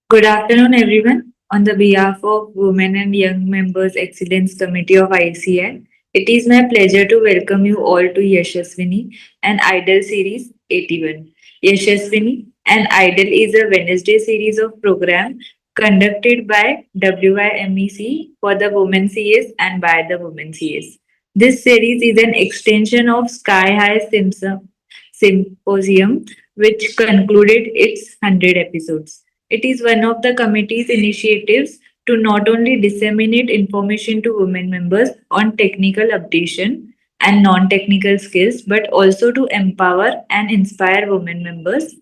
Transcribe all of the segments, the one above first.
Good afternoon, everyone. On the behalf of Women and Young Members Excellence Committee of ICN, it is my pleasure to welcome you all to Yashaswini and Idol Series 81. Yashaswini and Idol is a Wednesday series of program conducted by WIMEC for the Women CS and by the Women CS. This series is an extension of Sky High Symposium, which concluded its 100 episodes. It is one of the committee's initiatives to not only disseminate information to women members on technical updation and non technical skills, but also to empower and inspire women members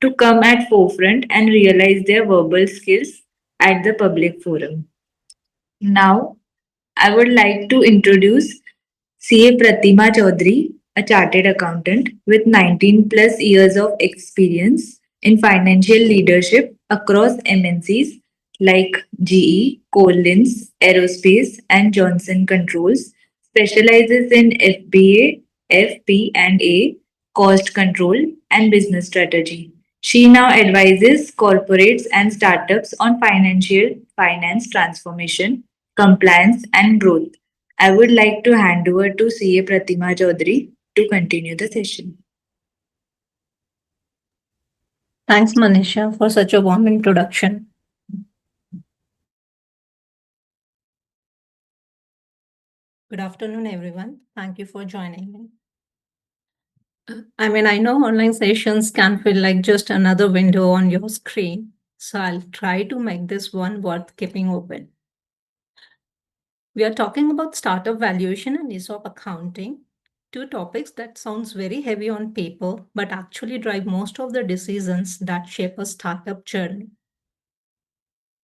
to come at forefront and realize their verbal skills at the public forum. Now, I would like to introduce CA Pratima Chaudhary, a chartered accountant with 19 plus years of experience in financial leadership across MNCs like GE, Collins, Aerospace, and Johnson Controls, specializes in FBA, FP&A, cost control, and business strategy. She now advises corporates and startups on financial finance transformation, compliance, and growth. I would like to hand over to CA Pratima Chaudhary to continue the session. Thanks, Manisha, for such a warm introduction. Good afternoon, everyone. Thank you for joining me. I know online sessions can feel like just another window on your screen, so I'll try to make this one worth keeping open. We are talking about startup valuation and ESOP accounting, two topics that sounds very heavy on paper, but actually drive most of the decisions that shape a startup journey.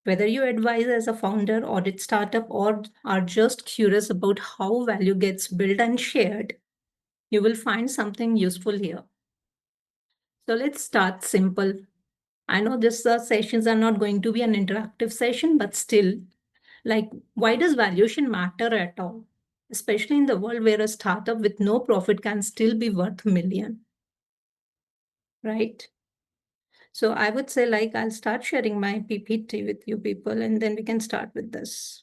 Whether you advise as a founder, audit startup, or are just curious about how value gets built and shared, you will find something useful here. So let's start simple. I know these sessions are not going to be an interactive session, but still, like, why does valuation matter at all? Especially in the world where a startup with no profit can still be worth million, right? So I would say, like, I'll start sharing my PPT with you people, and then we can start with this.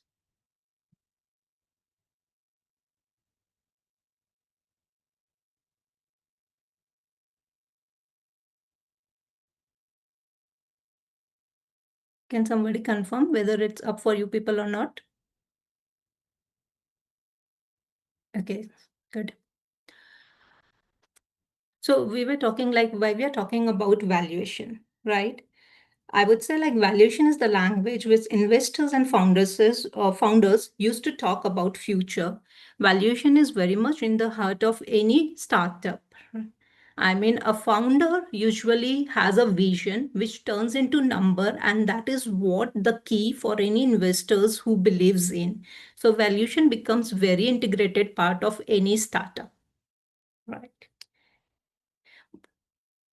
Can somebody confirm whether it's up for you people or not? Okay, good. So we were talking like why we are talking about valuation, right? I would say like valuation is the language which investors and founders used to talk about future. Valuation is very much in the heart of any startup. A founder usually has a vision which turns into number, and that is what the key for any investors who believes in. So valuation becomes very integrated part of any startup, right?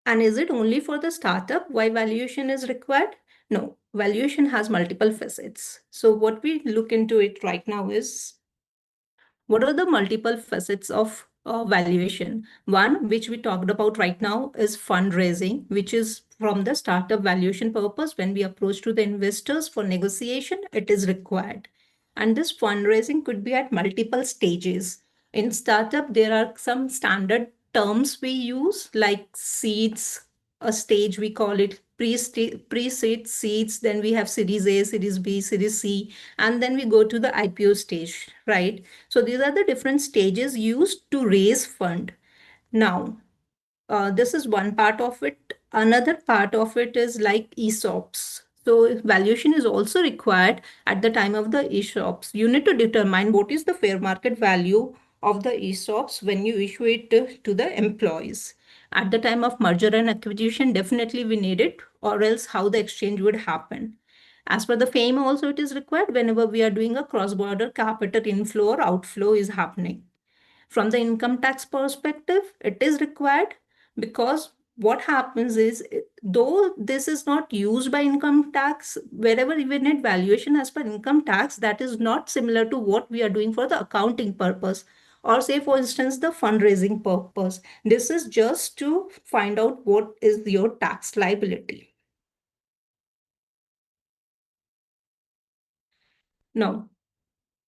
And is it only for the startup why valuation is required? No, valuation has multiple facets. So what we look into it right now is what are the multiple facets of valuation? One, which we talked about right now, is fundraising, which is from the startup valuation purpose. When we approach to the investors for negotiation, it is required. And this fundraising could be at multiple stages. In startup, there are some standard terms we use like seeds, a stage we call it pre-seed seeds, then we have series A, series B, series C, and then we go to the IPO stage, right? So these are the different stages used to raise fund. Now, this is one part of it. Another part of it is like ESOPs. So valuation is also required at the time of the ESOPs. You need to determine what is the fair market value of the ESOPs when you issue it to the employees. At the time of merger and acquisition, definitely we need it, or else how the exchange would happen. As per the FAME also, it is required whenever we are doing a cross-border capital inflow or outflow is happening. From the income tax perspective, it is required because what happens is, though this is not used by income tax, wherever we need valuation as per income tax, that is not similar to what we are doing for the accounting purpose. Or say, for instance, the fundraising purpose. This is just to find out what is your tax liability. No.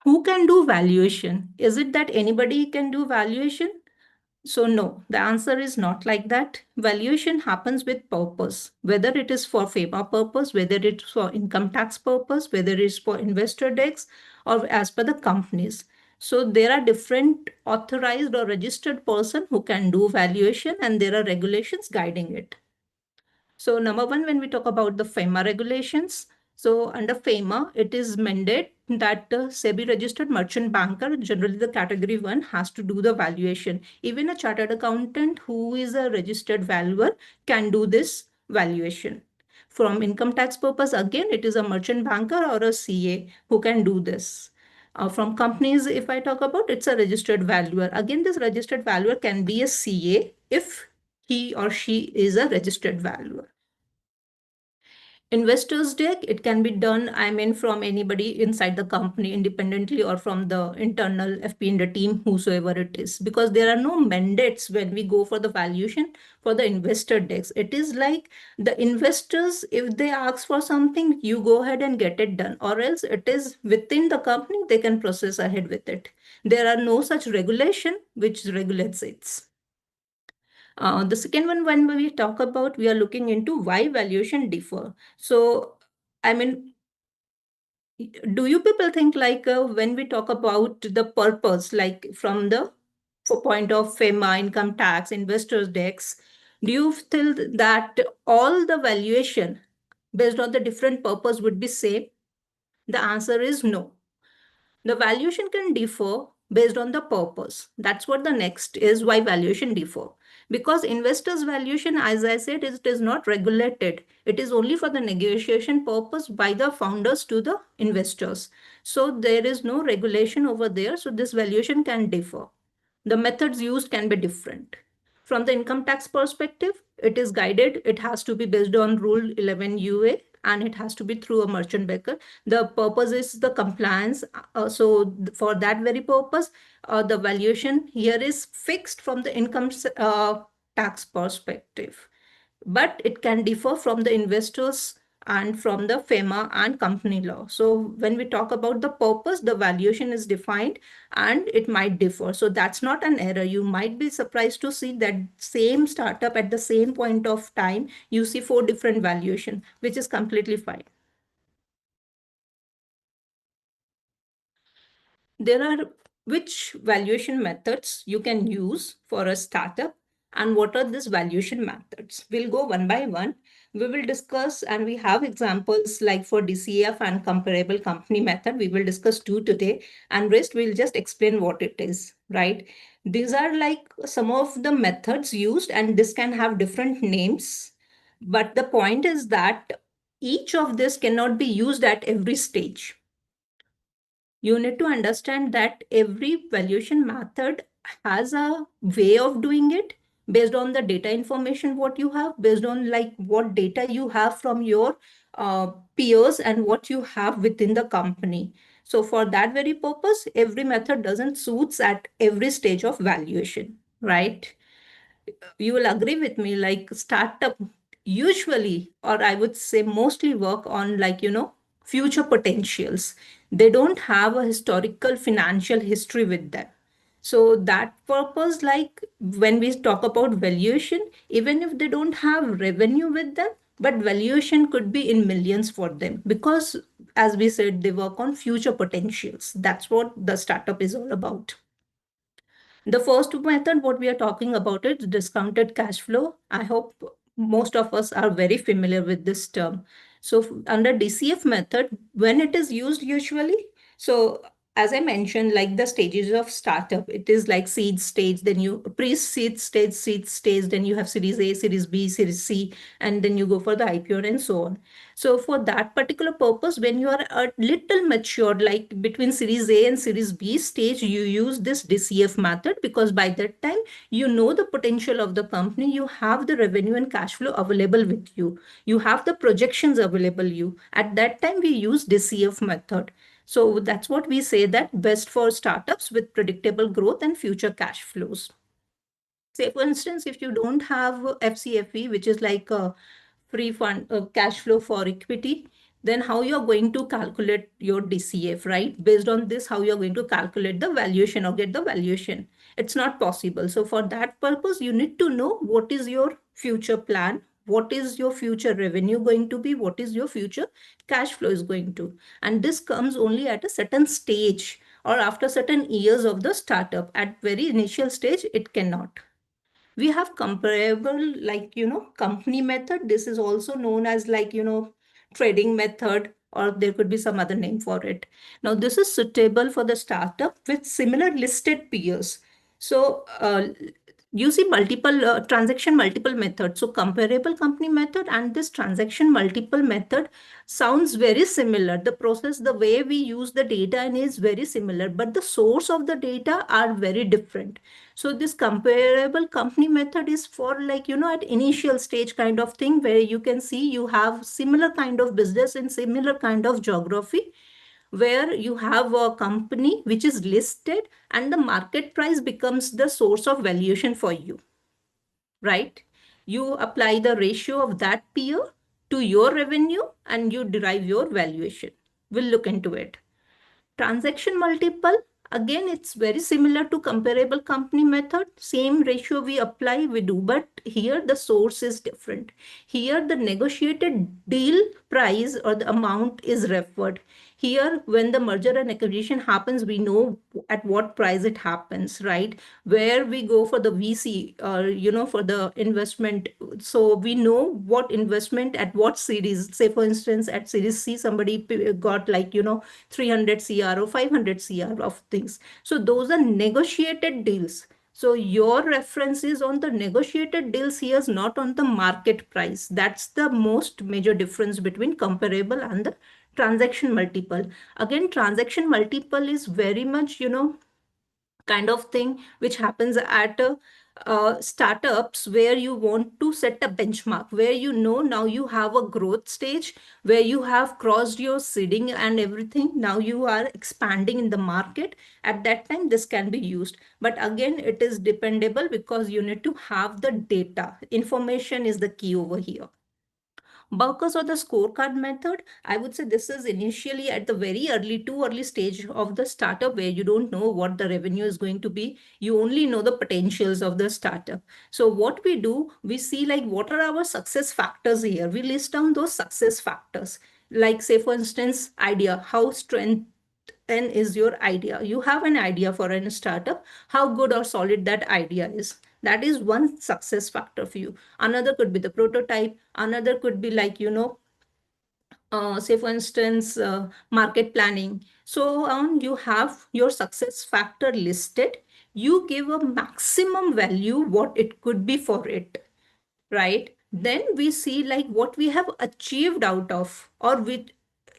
Who can do valuation? Is it that anybody can do valuation? So, no, the answer is not like that. Valuation happens with purpose, whether it is for FEMA purpose, whether it's for income tax purpose, whether it's for investor decks, or as per the companies. So, there are different authorized or registered person who can do valuation, and there are regulations guiding it. So number one, when we talk about the FEMA regulations, so under FEMA, it is mandate that the SEBI registered merchant banker, generally the category one, has to do the valuation. Even a chartered accountant who is a registered valuer can do this valuation. From income tax purpose, again, it is a merchant banker or a CA who can do this. From companies, if I talk about, it's a registered valuer. Again, this registered valuer can be a CA if he or she is a registered valuer. Investors deck, it can be done, I mean, from anybody inside the company independently or from the internal FP in the team, whosoever it is, because there are no mandates when we go for the valuation for the investor decks. It is like the investors, if they ask for something, you go ahead and get it done, or else it is within the company, they can process ahead with it. There are no such regulation which regulates it. The second one, when we talk about, we are looking into why valuation differ. So, I mean, do you people think like when we talk about the purpose, like from the point of FEMA, income tax, investors decks, do you feel that all the valuation based on the different purpose would be same? The answer is no. The valuation can differ based on the purpose. That's what the next is, why valuation differ. Because investors valuation, as I said, it is not regulated. It is only for the negotiation purpose by the founders to the investors. So there is no regulation over there. So this valuation can differ. The methods used can be different. From the income tax perspective, it is guided. It has to be based on Rule 11 UA, and it has to be through a merchant banker. The purpose is the compliance. So for that very purpose, the valuation here is fixed from the income tax perspective, but it can differ from the investors and from the FEMA and company law. So when we talk about the purpose, the valuation is defined and it might differ. So that's not an error. You might be surprised to see that same startup at the same point of time, you see 4 different valuation, which is completely fine. There are which valuation methods you can use for a startup and what are these valuation methods. We'll go one by one. We will discuss and we have examples like for DCF and comparable company method. We will discuss 2 today and rest we'll just explain what it is, right? These are like some of the methods used and this can have different names. But the point is that each of this cannot be used at every stage. You need to understand that every valuation method has a way of doing it based on the data information what you have, based on like what data you have from your peers and what you have within the company. So for that very purpose, every method doesn't suits at every stage of valuation, right? You will agree with me, like startup usually, or I would say mostly work on like, future potentials. They don't have a historical financial history with them. So that purpose, like when we talk about valuation, even if they don't have revenue with them, but valuation could be in millions for them because as we said, they work on future potentials. That's what the startup is all about. The first method, what we are talking about is discounted cash flow. I hope most of us are very familiar with this term. So under DCF method, when it is used usually, so as I mentioned, like the stages of startup, it is like seed stage, then you pre-seed stage, seed stage, then you have series A, series B, series C, and then you go for the IPO and so on. So for that particular purpose, when you are a little matured, like between series A and series B stage, you use this DCF method because by that time, you know the potential of the company, you have the revenue and cash flow available with you. You have the projections available you. At that time, we use DCF method. So that's what we say that best for startups with predictable growth and future cash flows. Say, for instance, if you don't have FCFE, which is like a free fund cash flow for equity, then how you're going to calculate your DCF, right? Based on this, how you're going to calculate the valuation or get the valuation. It's not possible. So for that purpose, you need to know what is your future plan, what is your future revenue going to be, what is your future cash flow is going to. And this comes only at a certain stage or after certain years of the startup. At very initial stage, it cannot. We have comparable, like, company method. This is also known as, like, trading method, or there could be some other name for it. Now this is suitable for the startup with similar listed peers. So you see multiple transaction multiple methods. So comparable company method and this transaction multiple method sounds very similar. The process, the way we use the data in is very similar, but the source of the data are very different. So this comparable company method is for, like, at initial stage kind of thing, where you can see you have similar kind of business in similar kind of geography, where you have a company which is listed and the market price becomes the source of valuation for you, right? You apply the ratio of that peer to your revenue and you derive your valuation. We'll look into it. Transaction multiple, again, it's very similar to comparable company method. Same ratio we apply, we do, but here the source is different. Here the negotiated deal price or the amount is referred. Here, when the merger and acquisition happens, we know at what price it happens, right? Where we go for the VC or, for the investment. So we know what investment at what series. Say, for instance, at Series C, somebody got, like, 300 CR or 500 CR of things. So those are negotiated deals. So your reference is on the negotiated deals here, not on the market price. That's the most major difference between comparable and the transaction multiple. Again, transaction multiple is very much, kind of thing which happens at startups, where you want to set a benchmark, where now you have a growth stage, where you have crossed your seeding and everything. Now you are expanding in the market. At that time, this can be used. But again, it is dependable because you need to have the data. Information is the key over here. Burkers or the scorecard method, I would say this is initially at the very too early stage of the startup, where you don't know what the revenue is going to be. You only know the potentials of the startup. So what we do, we see, like, what are our success factors here. We list down those success factors. Like, say, for instance, idea, how strength then is your idea. You have an idea for a startup, how good or solid that idea is. That is one success factor for you. Another could be the prototype. Another could be, like, say, for instance, market planning. So on, you have your success factor listed. You give a maximum value what it could be for it, right? Then we see, like, what we have achieved out of, or which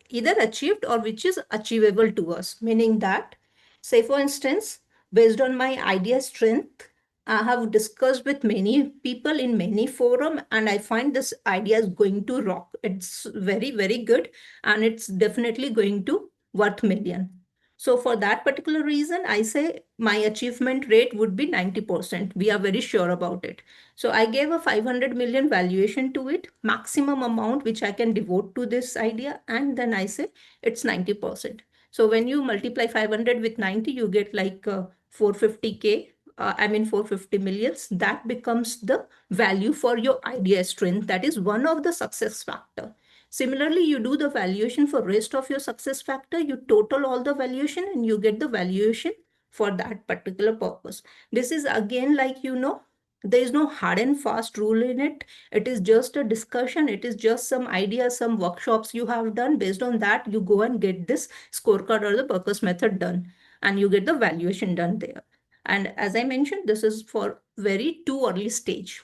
either achieved or which is achievable to us. Meaning that, say, for instance, based on my idea strength, I have discussed with many people in many forum, and I find this idea is going to rock. It's very, very good, and it's definitely going to worth million. So for that particular reason, I say my achievement rate would be 90%. We are very sure about it. So I gave a 500 million valuation to it, maximum amount which I can devote to this idea. And then I say it's 90%. So when you multiply 500 with 90, you get like 450K. I mean 450 millions. That becomes the value for your idea strength. That is one of the success factor. Similarly, you do the valuation for rest of your success factor, you total all the valuation and you get the valuation for that particular purpose. This is again, like, there is no hard and fast rule in it. It is just a discussion. It is just some ideas, some workshops you have done. Based on that, you go and get this scorecard or the purpose method done, and you get the valuation done there. And as I mentioned, this is for very too early stage.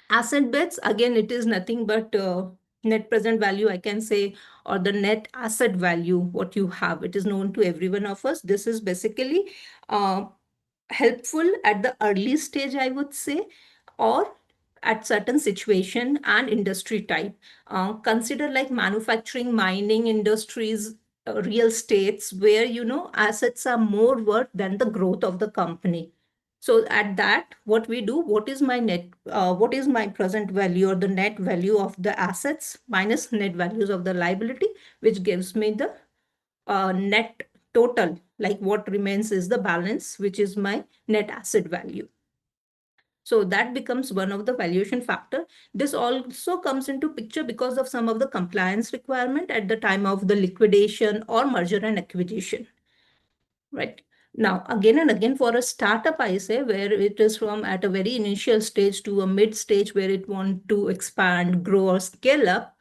Asset bets, again, it is nothing but net present value, I can say, or the net asset value, what you have. It is known to every one of us. This is basically helpful at the early stage, I would say, or at certain situation and industry type. Consider like manufacturing, mining industries, real estates, where assets are more worth than the growth of the company. So at that, what we do, what is my what is my present value or the net value of the assets minus net values of the liability, which gives me the net total, like what remains is the balance, which is my net asset value. So that becomes one of the valuation factor. This also comes into picture because of some of the compliance requirement at the time of the liquidation or merger and acquisition, right? Now, again and again, for a startup, I say, where it is from at a very initial stage to a mid stage where it want to expand, grow, or scale up,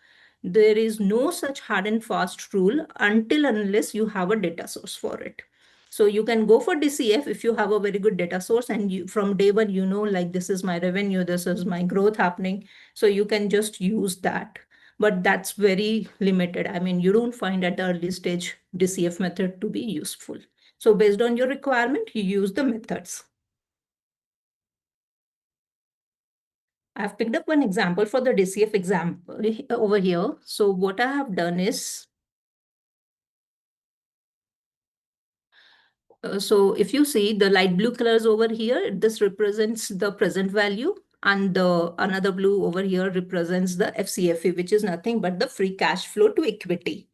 there is no such hard and fast rule until unless you have a data source for it. So you can go for DCF if you have a very good data source and you from day one, you know, like this is my revenue, this is my growth happening. So you can just use that. But that's very limited. I mean, you don't find at the early stage DCF method to be useful. So based on your requirement, you use the methods. I've picked up one example for the DCF example over here. So what I have done is, so if you see the light blue colors over here, this represents the present value, and the another blue over here represents the FCFE, which is nothing but the free cash flow to equity.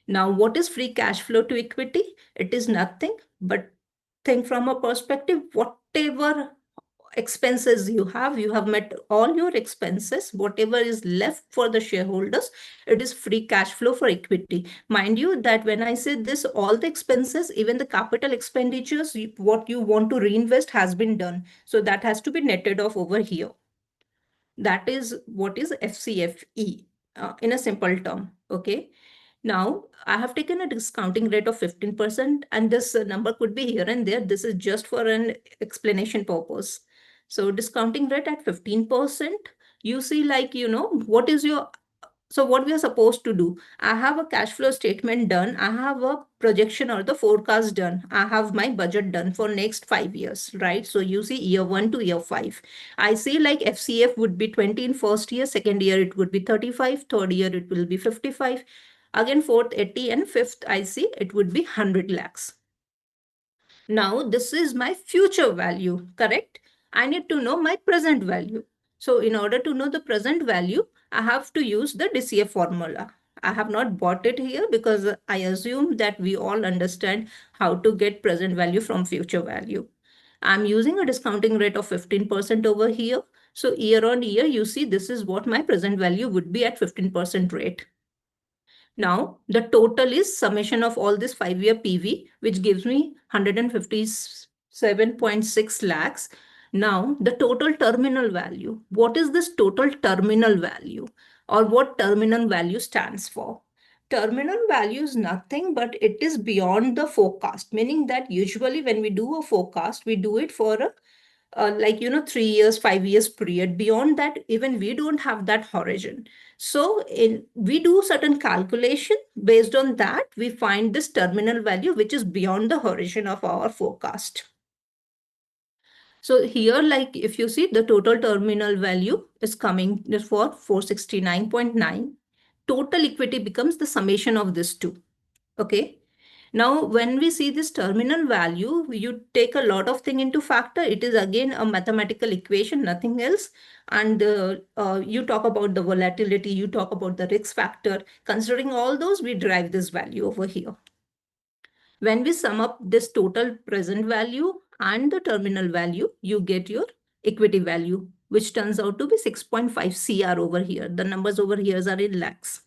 Now, what is free cash flow to equity? It is nothing but, think from a perspective, whatever expenses you have met all your expenses, whatever is left for the shareholders, it is free cash flow for equity. Mind you that when I say this, all the expenses, even the capital expenditures, what you want to reinvest has been done. So that has to be netted off over here. That is what is FCFE in a simple term. Okay. Now, I have taken a discounting rate of 15%, and this number could be here and there. This is just for an explanation purpose. So discounting rate at 15%, you see, like, you know, what is your, so what we are supposed to do, I have a cash flow statement done, I have a projection or the forecast done, I have my budget done for next 5 years, right? So you see year 1 to year 5, I see like FCF would be 20 in first year, second year it would be 35, third year it will be 55, again fourth 80, and fifth I see it would be 100 lakhs. Now, this is my future value, correct? I need to know my present value. So, in order to know the present value, I have to use the DCF formula. I have not bought it here because I assume that we all understand how to get present value from future value. I'm using a discounting rate of 15% over here. So, year on year, you see this is what my present value would be at 15% rate. Now, the total is summation of all this 5-year PV, which gives me 157.6 lakhs. Now, the total terminal value. What is this total terminal value, or what terminal value stands for? Terminal value is nothing but it is beyond the forecast, meaning that usually when we do a forecast, we do it for a like, you know, 3 years, 5 years period. Beyond that, even we don't have that horizon. So we do certain calculation. Based on that, we find this terminal value, which is beyond the horizon of our forecast. So here, like if you see the total terminal value is coming for 469.9. Total equity becomes the summation of this two. Okay. Now, when we see this terminal value, you take a lot of thing into factor. It is again a mathematical equation, nothing else. And you talk about the volatility, you talk about the risk factor. Considering all those, we derive this value over here. When we sum up this total present value and the terminal value, you get your equity value, which turns out to be 6.5 CR over here. The numbers over here are in lakhs.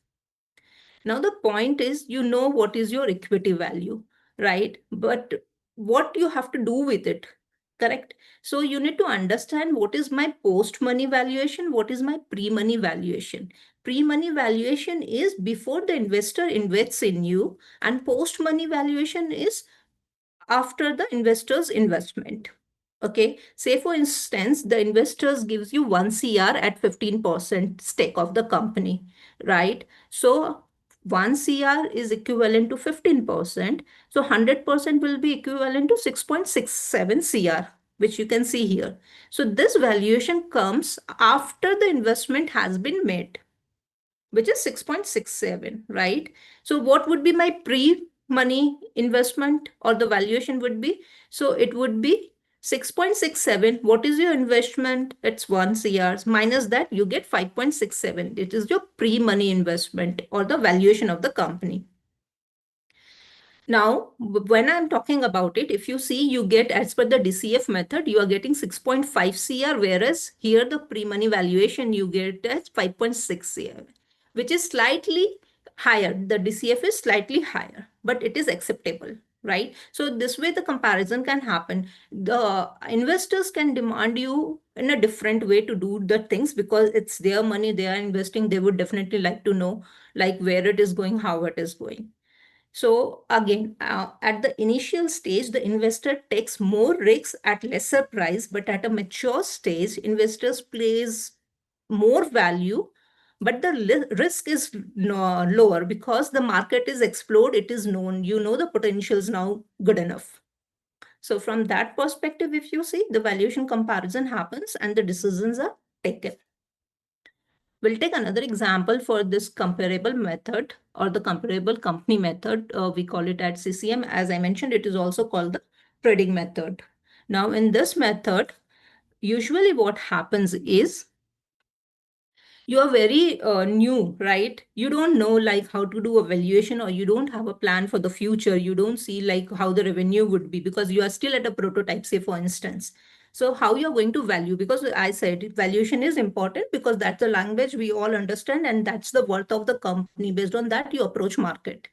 Now, the point is, you know what is your equity value, right? But what you have to do with it, correct? So you need to understand what is my post-money valuation, what is my pre-money valuation. Pre-money valuation is before the investor invests in you, and post-money valuation is after the investor's investment. Okay, say for instance, the investors gives you 1 CR at 15% stake of the company, right? So 1 CR is equivalent to 15%. So 100% will be equivalent to 6.67 CR, which you can see here. So this valuation comes after the investment has been made, which is 6.67, right? So what would be my pre-money investment or the valuation would be? So it would be 6.67, what is your investment? It's 1 CR. Minus that, you get 5.67. It is your pre-money investment or the valuation of the company. Now, when I'm talking about it, if you see, you get, as per the DCF method, you are getting 6.5 CR, whereas here the pre-money valuation you get as 5.6 CR, which is slightly higher. The DCF is slightly higher, but it is acceptable, right? So this way the comparison can happen. The investors can demand you in a different way to do the things because it's their money, they are investing. They would definitely like to know like where it is going, how it is going. So again, at the initial stage, the investor takes more risks at lesser price, but at a mature stage, investors place more value, but the risk is lower because the market is explored, it is known, you know the potential is now good enough. So from that perspective, if you see, the valuation comparison happens and the decisions are taken. We'll take another example for this comparable method or the comparable company method. We call it at CCM. As I mentioned, it is also called the trading method. Now, in this method, usually what happens is you are very new, right? You don't know like how to do a valuation, or you don't have a plan for the future. You don't see like how the revenue would be because you are still at a prototype, say for instance. So how you're going to value, because I said valuation is important because that's the language we all understand and that's the worth of the company. Based on that, you approach market.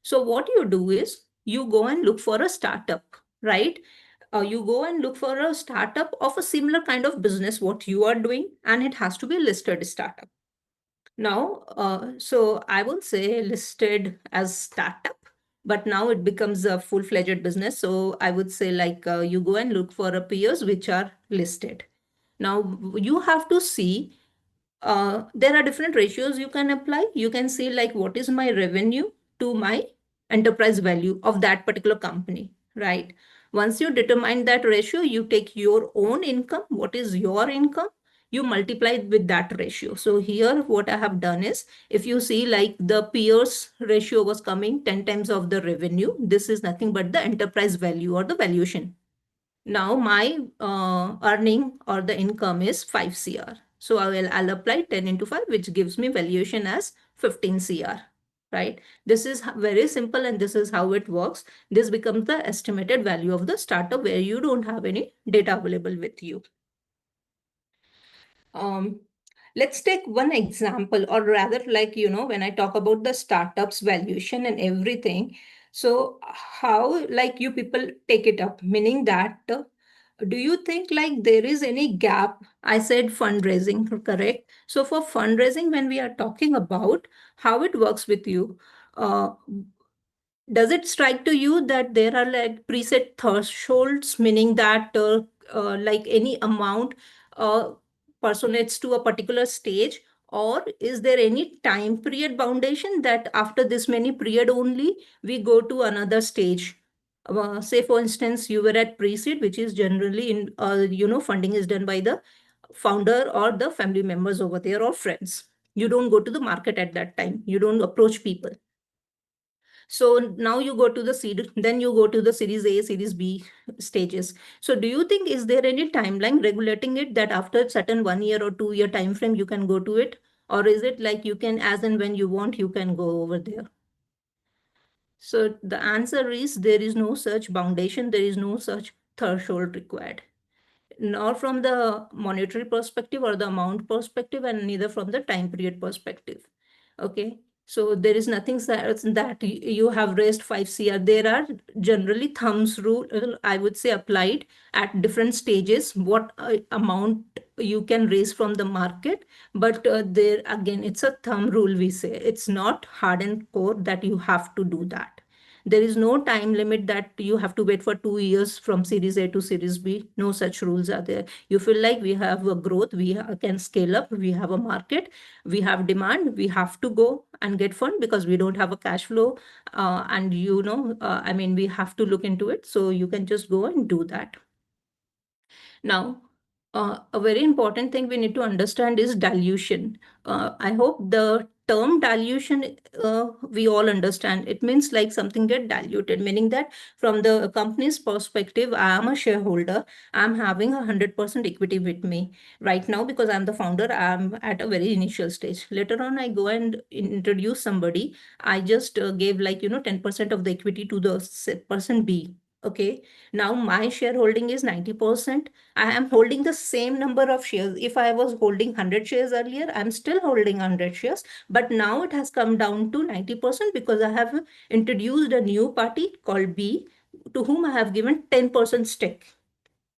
So what you do is you go and look for a startup, right? You go and look for a startup of a similar kind of business what you are doing, and it has to be a listed startup. Now, so I won't say listed as startup, but now it becomes a full-fledged business. So I would say like you go and look for a peers which are listed. Now you have to see there are different ratios you can apply. You can see like what is my revenue to my enterprise value of that particular company, right? Once you determine that ratio, you take your own income. What is your income? You multiply it with that ratio. So here what I have done is, if you see like the peers ratio was coming 10 times of the revenue, this is nothing but the enterprise value or the valuation. Now my earning or the income is 5 CR. So I'll apply 10 into 5, which gives me valuation as 15 CR, right? This is very simple and this is how it works. This becomes the estimated value of the startup where you don't have any data available with you. Um, let's take one example, or rather like, you know, when I talk about the startups valuation and everything, so how like you people take it up, meaning that do you think like there is any gap? I said fundraising, correct? So for fundraising, when we are talking about how it works with you, uh, does it strike to you that there are like preset thresholds, meaning that like any amount uh, personates to a particular stage, or is there any time period foundation that after this many period only we go to another stage? Say for instance, you were at pre-seed, which is generally in you know, funding is done by the founder or the family members over there or friends. You don't go to the market at that time. You don't approach people. So now you go to the seed, then you go to the series A, series B stages. So do you think is there any timeline regulating it that after certain 1 year or 2 year time frame you can go to it? Or is it like you can, as and when you want, you can go over there? So the answer is there is no such foundation, there is no such threshold required, nor from the monetary perspective or the amount perspective, and neither from the time period perspective. Okay, so there is nothing that you have raised 5 CR. There are generally thumbs rule, I would say, applied at different stages, what amount you can raise from the market. But there again, it's a thumb rule, we say. It's not hard and core that you have to do that. There is no time limit that you have to wait for 2 years from Series A to Series B. No such rules are there. You feel like we have a growth, we can scale up, we have a market, we have demand, we have to go and get fund because we don't have a cash flow. And you know, I mean, we have to look into it. So you can just go and do that. Now, a very important thing we need to understand is dilution. I hope the term dilution, we all understand. It means like something get diluted, meaning that from the company's perspective, I am a shareholder. I'm having 100% equity with me right now because I'm the founder. I'm at a very initial stage. Later on, I go and introduce somebody. I just gave like, 10% of the equity to the person B. Okay. Now my shareholding is 90%. I am holding the same number of shares. If I was holding 100 shares earlier, I'm still holding 100 shares. But now it has come down to 90% because I have introduced a new party called B to whom I have given 10% stake,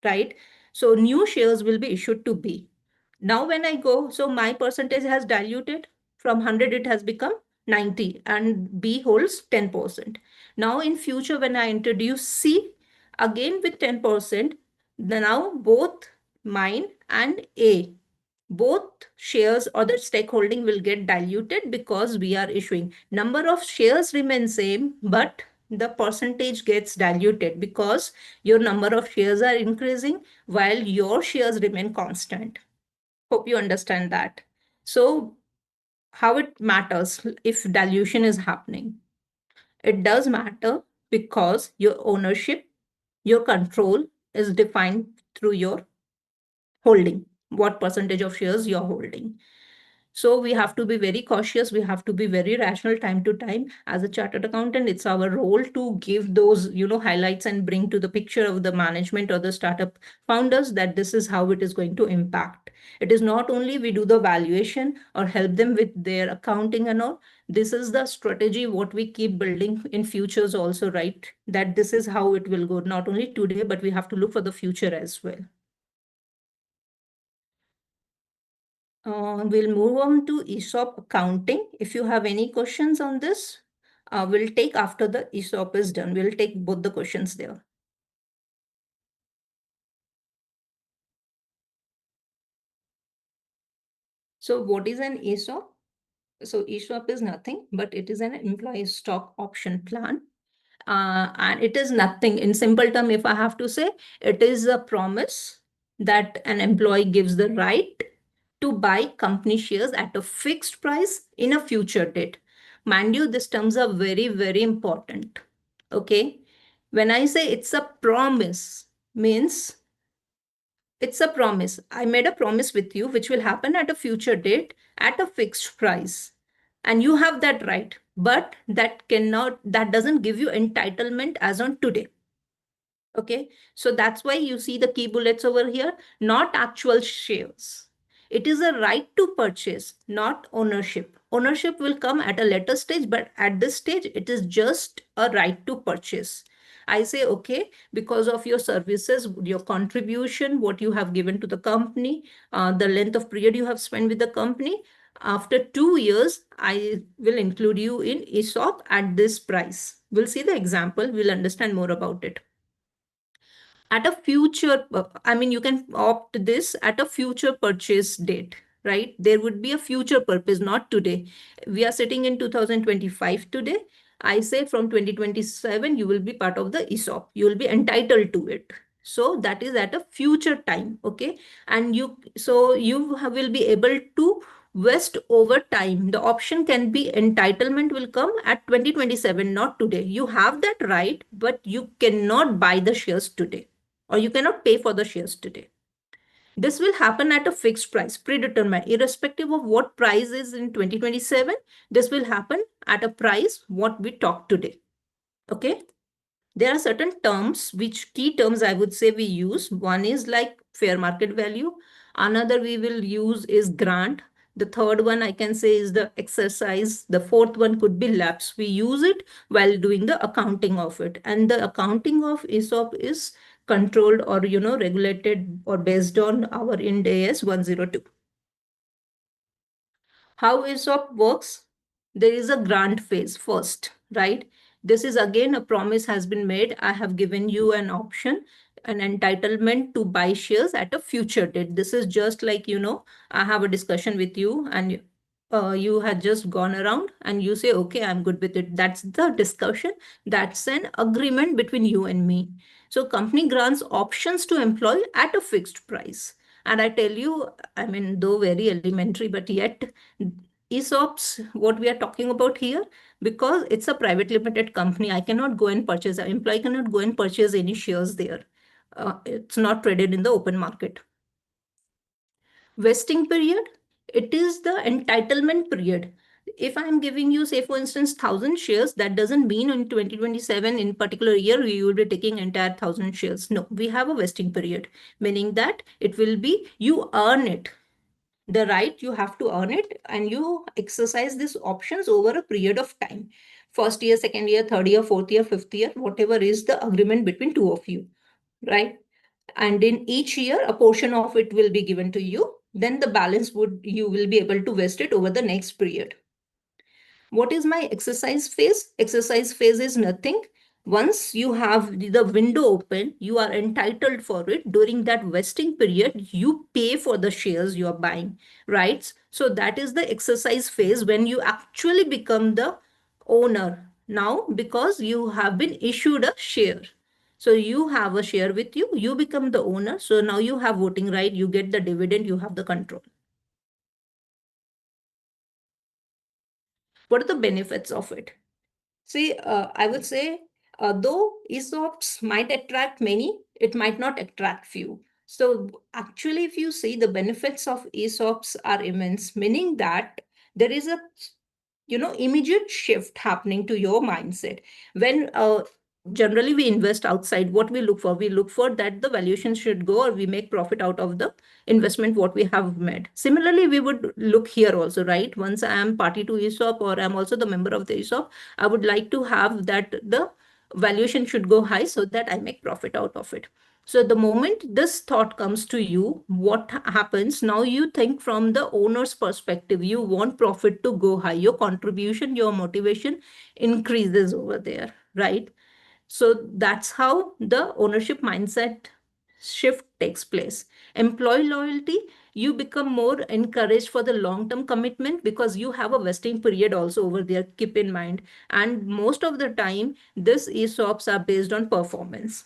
right? So new shares will be issued to B. Now when I go, so my percentage has diluted from 100, it has become 90 and B holds 10%. Now in future, when I introduce C again with 10%, now both mine and A, both shares or the stakeholding will get diluted because we are issuing. Number of shares remain same, but the percentage gets diluted because your number of shares are increasing while your shares remain constant. Hope you understand that. So how it matters if dilution is happening? It does matter because your ownership, your control is defined through your holding, what percentage of shares you're holding. So we have to be very cautious. We have to be very rational time to time. As a chartered accountant, it's our role to give those, highlights and bring to the picture of the management or the startup founders that this is how it is going to impact. It is not only we do the valuation or help them with their accounting and all. This is the strategy what we keep building in futures also, right? That this is how it will go, not only today, but we have to look for the future as well. We'll move on to ESOP accounting. If you have any questions on this, we'll take after the ESOP is done. We'll take both the questions there. So what is an ESOP? So ESOP is nothing, but it is an employee stock option plan. And it is nothing. In simple term, if I have to say, it is a promise that an employee gives the right to buy company shares at a fixed price in a future date. Mind you, these terms are very, very important. Okay. When I say it's a promise, means it's a promise. I made a promise with you, which will happen at a future date at a fixed price. And you have that right. But that doesn't give you entitlement as on today. Okay. So that's why you see the key bullets over here, not actual shares. It is a right to purchase, not ownership. Ownership will come at a later stage, but at this stage, it is just a right to purchase. I say, okay, because of your services, your contribution, what you have given to the company, the length of period you have spent with the company, after 2 years, I will include you in ESOP at this price. We'll see the example. We'll understand more about it. At a future, I mean, you can opt this at a future purchase date, right? There would be a future purpose, not today. We are sitting in 2025 today. I say from 2027, you will be part of the ESOP. You will be entitled to it. So that is at a future time, okay? And will be able to vest over time. The option can be entitlement will come at 2027, not today. You have that right, but you cannot buy the shares today or you cannot pay for the shares today. This will happen at a fixed price, predetermined, irrespective of what price is in 2027. This will happen at a price what we talk today. Okay. There are certain terms, which key terms I would say we use. One is like fair market value. Another we will use is grant. The third one I can say is the exercise. The fourth one could be lapse. We use it while doing the accounting of it. And the accounting of ESOP is controlled or, regulated or based on our Ind AS 102. How ESOP works? There is a grant phase first, right? This is again a promise has been made. I have given you an option, an entitlement to buy shares at a future date. This is just like, I have a discussion with you and you had just gone around and you say, okay, I'm good with it. That's the discussion. That's an agreement between you and me. So company grants options to employee at a fixed price. And I tell you, I mean, though very elementary, but yet ESOPs, what we are talking about here, because it's a private limited company, I cannot go and purchase, an employee cannot go and purchase any shares there. It's not traded in the open market. Vesting period, it is the entitlement period. If I'm giving you, say, for instance, 1,000 shares, that doesn't mean in 2027, in particular year, you will be taking entire 1,000 shares. No, we have a vesting period, meaning that it will be, you earn it. The right, you have to earn it, and you exercise these options over a period of time. First year, second year, third year, fourth year, fifth year, whatever is the agreement between two of you, right? And in each year, a portion of it will be given to you. Then the balance would, you will be able to vest it over the next period. What is my exercise phase? Exercise phase is nothing. Once you have the window open, you are entitled for it. During that vesting period, you pay for the shares you are buying, right? So that is the exercise phase when you actually become the owner now, because you have been issued a share. So you have a share with you, you become the owner. So now you have voting right, you get the dividend, you have the control. What are the benefits of it? See, I would say, though ESOPs might attract many, it might not attract few. So actually, if you see, the benefits of ESOPs are immense, meaning that there is a, immediate shift happening to your mindset. When generally we invest outside, what we look for? We look for that the valuation should go, or we make profit out of the investment what we have made. Similarly, we would look here also, right? Once I am party to ESOP, or I'm also the member of the ESOP, I would like to have that the valuation should go high so that I make profit out of it. So the moment this thought comes to you, what happens now? You think from the owner's perspective. You want profit to go high. Your contribution, your motivation increases over there, right? So that's how the ownership mindset shift takes place. Employee loyalty, you become more encouraged for the long term commitment because you have a vesting period also over there, keep in mind. And most of the time, this ESOPs are based on performance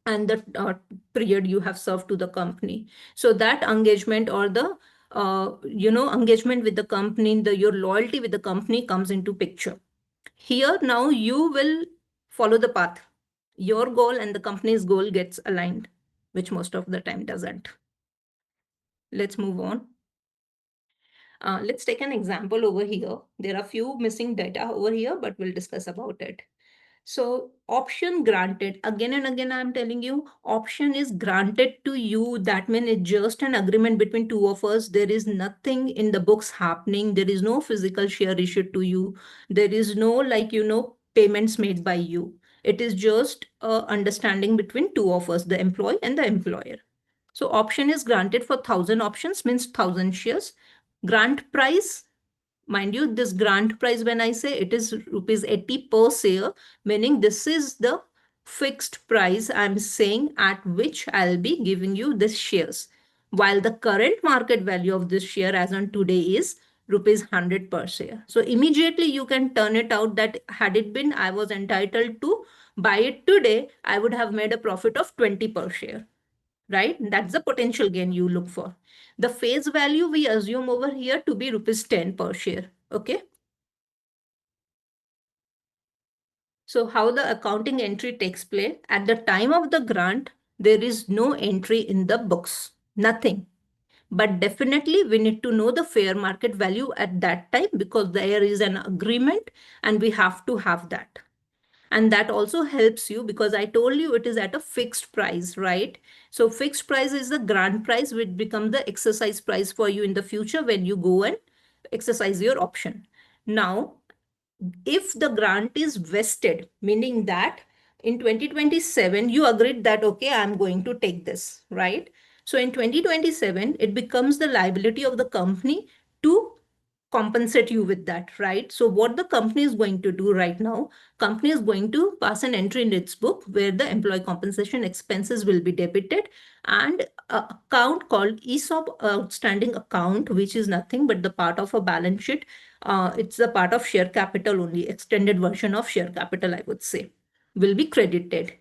and the period you have served to the company. So that engagement, or the engagement with the company, your loyalty with the company comes into picture. Here now you will follow the path. Your goal and the company's goal gets aligned, which most of the time doesn't. Let's move on. Let's take an example over here. There are few missing data over here, but we'll discuss about it. So option granted, again and again, I'm telling you, option is granted to you. That means it's just an agreement between two of us. There is nothing in the books happening. There is no physical share issued to you. There is no, payments made by you. It is just a understanding between two of us, the employee and the employer. So option is granted for 1,000 options, means 1,000 shares. Grant price, mind you, this grant price, when I say, it is rupees 80 per share, meaning this is the fixed price I'm saying at which I'll be giving you this shares. While the current market value of this share as on today is rupees 100 per share. So immediately you can turn it out that had it been I was entitled to buy it today, I would have made a profit of 20 per share, right? That's the potential gain you look for. The face value we assume over here to be rupees 10 per share. Okay. So how the accounting entry takes place at the time of the grant, there is no entry in the books, nothing. But definitely we need to know the fair market value at that time because there is an agreement and we have to have that. And that also helps you because I told you it is at a fixed price, right? So fixed price is the grant price, which become the exercise price for you in the future when you go and exercise your option. Now, if the grant is vested, meaning that in 2027 you agreed that okay, I'm going to take this, right? So in 2027 it becomes the liability of the company to compensate you with that, right? So what the company is going to do right now, company is going to pass an entry in its book where the employee compensation expenses will be debited, and a account called ESOP outstanding account, which is nothing but the part of a balance sheet. It's the part of share capital only, extended version of share capital, I would say, will be credited.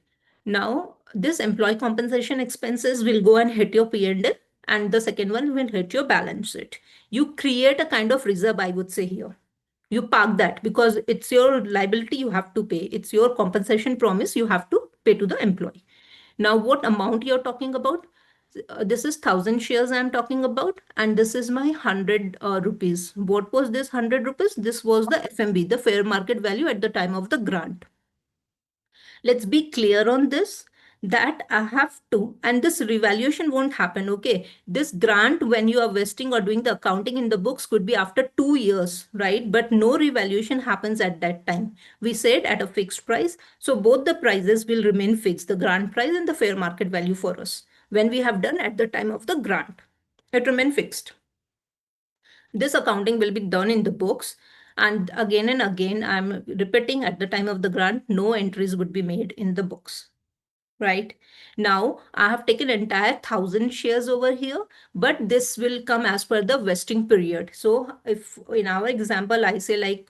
Now, this employee compensation expenses will go and hit your P&L and the second one will hit your balance sheet. You create a kind of reserve, I would say here. You park that because it's your liability, you have to pay. It's your compensation promise, you have to pay to the employee. Now, what amount you're talking about? This is 1,000 shares I'm talking about, and this is my 100 rupees. What was this 100 rupees? This was the FMB, the fair market value at the time of the grant. Let's be clear on this, that I have to, and this revaluation won't happen, okay? This grant, when you are vesting or doing the accounting in the books, could be after 2 years, right? But no revaluation happens at that time. We said at a fixed price. So both the prices will remain fixed, the grant price and the fair market value for us. When we have done at the time of the grant, it remain fixed. This accounting will be done in the books, and again I'm repeating, at the time of the grant, no entries would be made in the books. Right now, I have taken entire 1,000 shares over here, but this will come as per the vesting period. So if in our example, I say like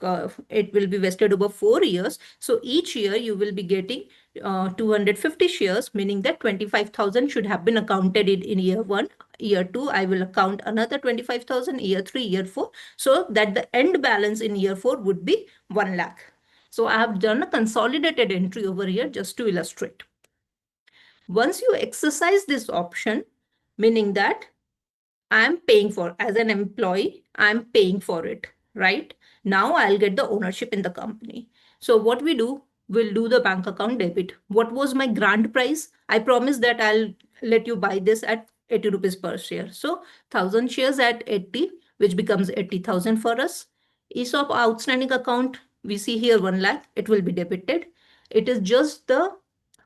it will be vested over 4 years. So each year you will be getting 250 shares, meaning that 25,000 should have been accounted in year one. Year two, I will account another 25,000, year three, year four, so that the end balance in year four would be 1 lakh. So I have done a consolidated entry over here just to illustrate. Once you exercise this option, meaning that I'm paying for, as an employee, I'm paying for it, right? Now I'll get the ownership in the company. So what we do, we'll do the bank account debit. What was my grant price? I promise that I'll let you buy this at 80 rupees per share. So 1,000 shares at 80, which becomes 80,000 for us. ESOP outstanding account, we see here 1 lakh, it will be debited. It is just the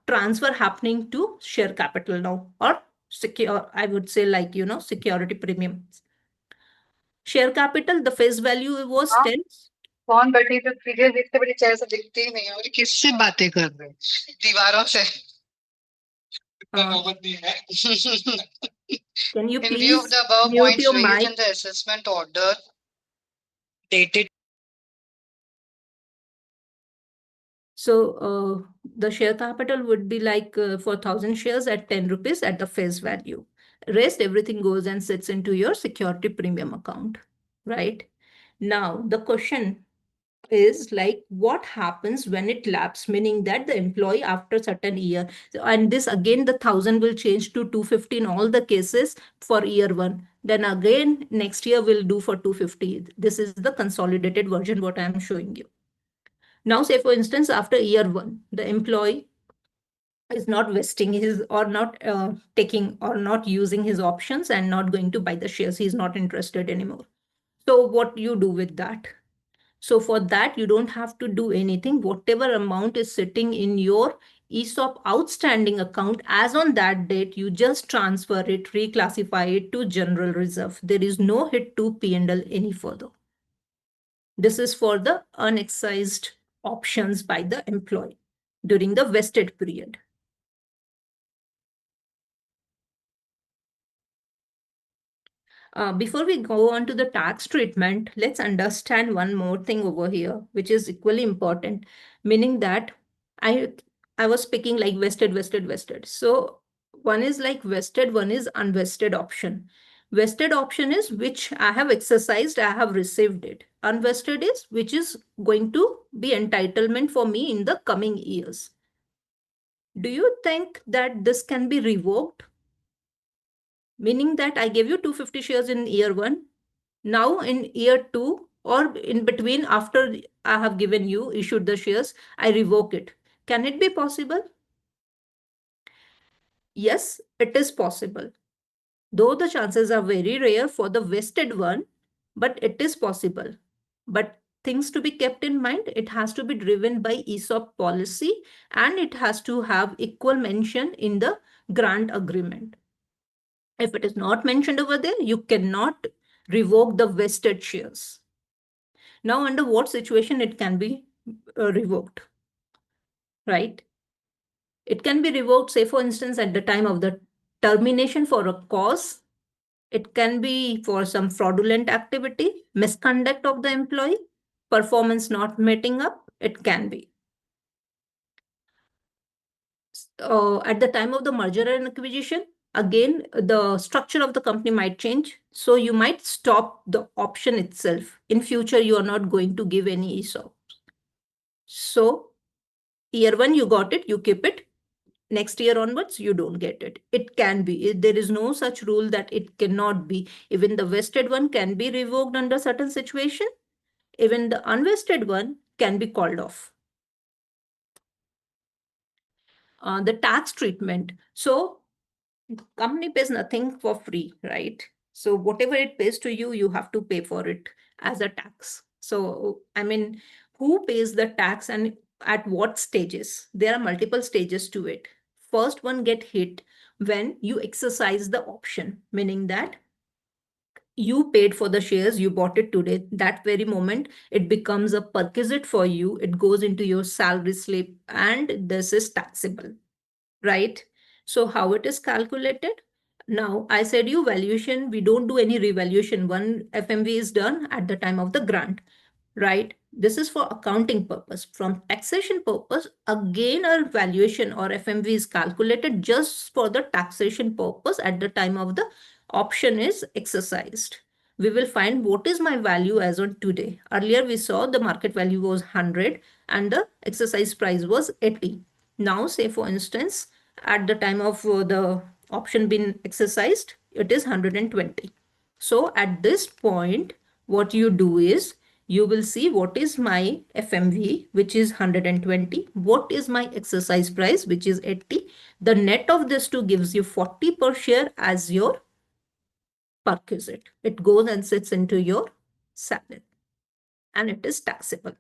transfer happening to share capital now, or secure, I would say, like, security premiums. Share capital, the face value was 10. कौन बैठी तो serial देखते बड़ी चेहरे से दिखती ही नहीं है और किससे बातें कर रहे हैं दीवारों से इतना मोहब्बत नहीं है Can you in view of please the above mute points your raised mic? in the assessment order dated So the share capital would be like for 1,000 shares at 10 rupees at the face value. Rest everything goes and sits into your security premium account, right? Now the question is like, what happens when it lapses, meaning that the employee after certain year, and this again the 1,000 will change to 250 in all the cases for year one, then again next year we'll do for 250. This is the consolidated version what I am showing you. Now say for instance, after year one, the employee is not vesting his, or not taking or not using his options and not going to buy the shares, he's not interested anymore. So what you do with that? So for that, you don't have to do anything. Whatever amount is sitting in your ESOP outstanding account, as on that date, you just transfer it, reclassify it to general reserve. There is no hit to P&L any further. This is for the unexercised options by the employee during the vested period. Before we go on to the tax treatment, let's understand one more thing over here, which is equally important, meaning that I I was speaking like vested, vested, vested. So one is like vested, one is unvested option. Vested option is which I have exercised, I have received it. Unvested is which is going to be entitlement for me in the coming years. Do you think that this can be revoked? Meaning that I gave you 250 shares in year one. Now in year two, or in between, after I have given you, issued the shares, I revoke it. Can it be possible? Yes, it is possible. Though the chances are very rare for the vested one, but it is possible. But things to be kept in mind, it has to be driven by ESOP policy, and it has to have equal mention in the grant agreement. If it is not mentioned over there, you cannot revoke the vested shares. Now, under what situation it can be revoked, right? It can be revoked, say, for instance, at the time of the termination for a cause. It can be for some fraudulent activity, misconduct of the employee, performance not meeting up. It can be. At the time of the merger and acquisition, again, the structure of the company might change. So you might stop the option itself. In future, you are not going to give any ESOP. So year one, you got it, you keep it. Next year onwards, you don't get it. It can be. There is no such rule that it cannot be. Even the vested one can be revoked under certain situation. Even the unvested one can be called off. The tax treatment. So company pays nothing for free, right? So whatever it pays to you, you have to pay for it as a tax. So, I mean, who pays the tax and at what stages? There are multiple stages to it. First one get hit when you exercise the option, meaning that you paid for the shares, you bought it today. That very moment, it becomes a perquisite for you. It goes into your salary slip and this is taxable, right? So how it is calculated? Now, I said you valuation, we don't do any revaluation. One FMV is done at the time of the grant, right? This is for accounting purpose. From taxation purpose, again, our valuation or FMV is calculated just for the taxation purpose at the time of the option is exercised. We will find what is my value as on today. Earlier, we saw the market value was 100 and the exercise price was 80. Now, say for instance, at the time of the option being exercised, it is 120. So at this point, what you do is you will see what is my FMV, which is 120. What is my exercise price, which is 80. The net of this two gives you 40 per share as your perquisite. It goes and sits into your salary and it is taxable.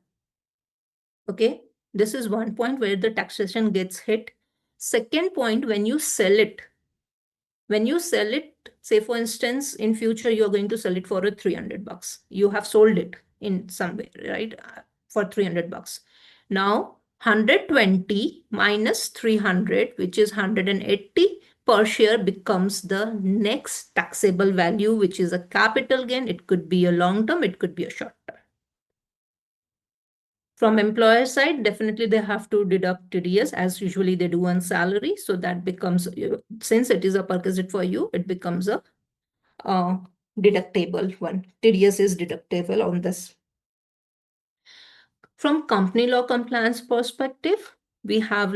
Okay, this is one point where the taxation gets hit. Second point, when you sell it, say for instance, in future, you're going to sell it for a 300 bucks. You have sold it in some way, right? For 300 bucks. Now, 120 minus 300, which is 180 per share becomes the next taxable value, which is a capital gain. It could be a long term, it could be a short term. From employer side, definitely they have to deduct TDS as usually they do on salary. So that becomes, since it is a perquisite for you, it becomes a deductible one. TDS is deductible on this. From company law compliance perspective, we have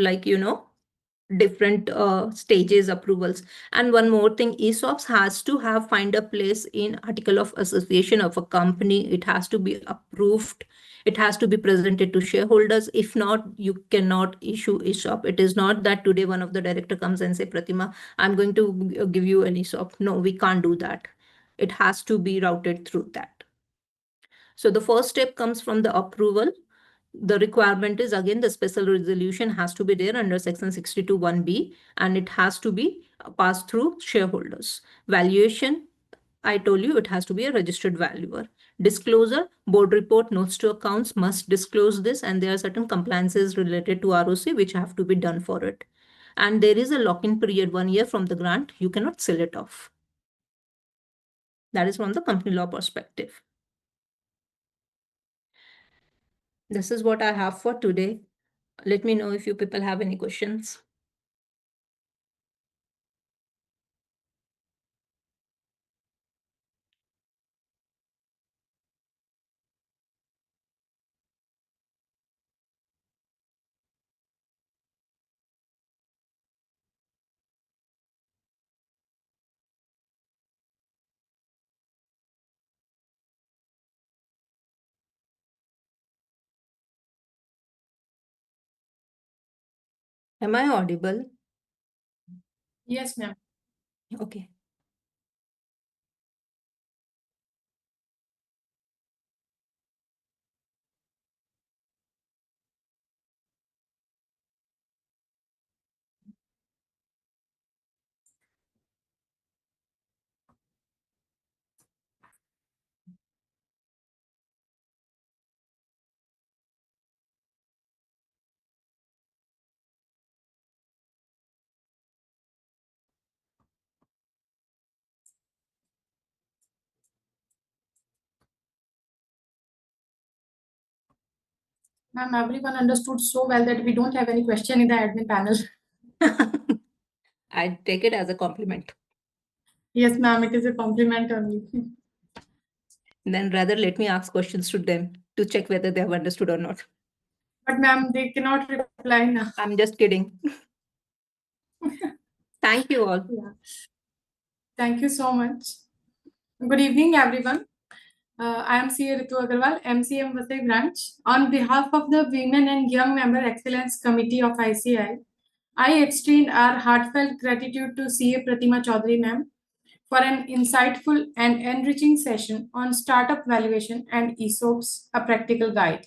different stages approvals. And one more thing, ESOPs has to have find a place in article of association of a company. It has to be approved. It has to be presented to shareholders. If not, you cannot issue ESOP. It is not that today one of the director comes and say, Pratima, I'm going to give you an ESOP. No, we can't do that. It has to be routed through that. So the first step comes from the approval. The requirement is again the special resolution has to be there under section 62(1)(b) and it has to be passed through shareholders. Valuation, I told you it has to be a registered valuer. Disclosure, board report, notes to accounts must disclose this, and there are certain compliances related to ROC which have to be done for it. And there is a lock-in period 1 year from the grant. You cannot sell it off. That is from the company law perspective. This is what I have for today. Let me know if you people have any questions. Am I audible? Yes, ma'am. Okay. Ma'am, everyone understood so well that we don't have any question in the admin panel. I take it as a compliment. Yes, ma'am, it is a compliment only. Then rather let me ask questions to them to check whether they have understood or not. But ma'am, they cannot reply now. I'm just kidding. Thank you all. Yeah. Thank you so much. Good evening, everyone. I am CA Ritu Agarwal, MCM Vasai branch. On behalf of the Women and Young Member Excellence Committee of I extend our heartfelt gratitude to CA Pratima Chaudhary ma'am for an insightful and enriching session on startup valuation and ESOPs, a practical guide.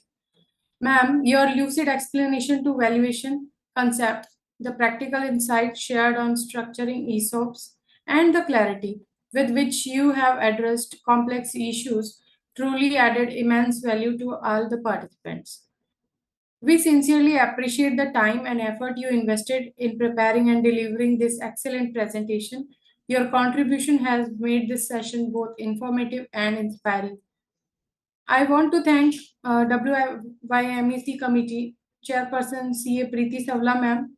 Ma'am, your lucid explanation to valuation concept, the practical insight shared on structuring ESOPs, and the clarity with which you have addressed complex issues truly added immense value to all the participants. We sincerely appreciate the time and effort you invested in preparing and delivering this excellent presentation. Your contribution has made this session both informative and inspiring. I want to thank WYMEC Committee Chairperson CA Preeti Savla ma'am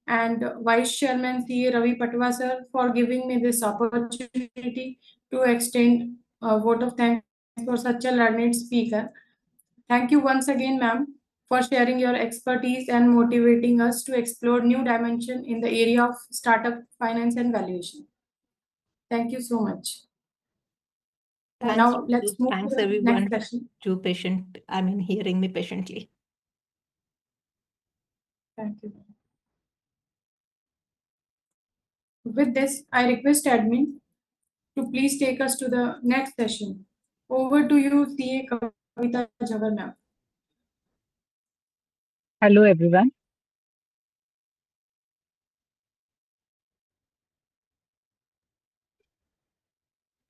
and Vice Chairman CA Ravi Patwa sir for giving me this opportunity to extend a vote of thanks for such a learned speaker. Thank you once again, ma'am, for sharing your expertise and motivating us to explore new dimension in the area of startup finance and valuation. Thank you so much. Thanks, Now let's move thanks to the everyone next session. hearing me patiently. Thank you. With this, I request admin to please take us to the next session. Over to you, CA Kavita Jawar ma'am. Hello, everyone.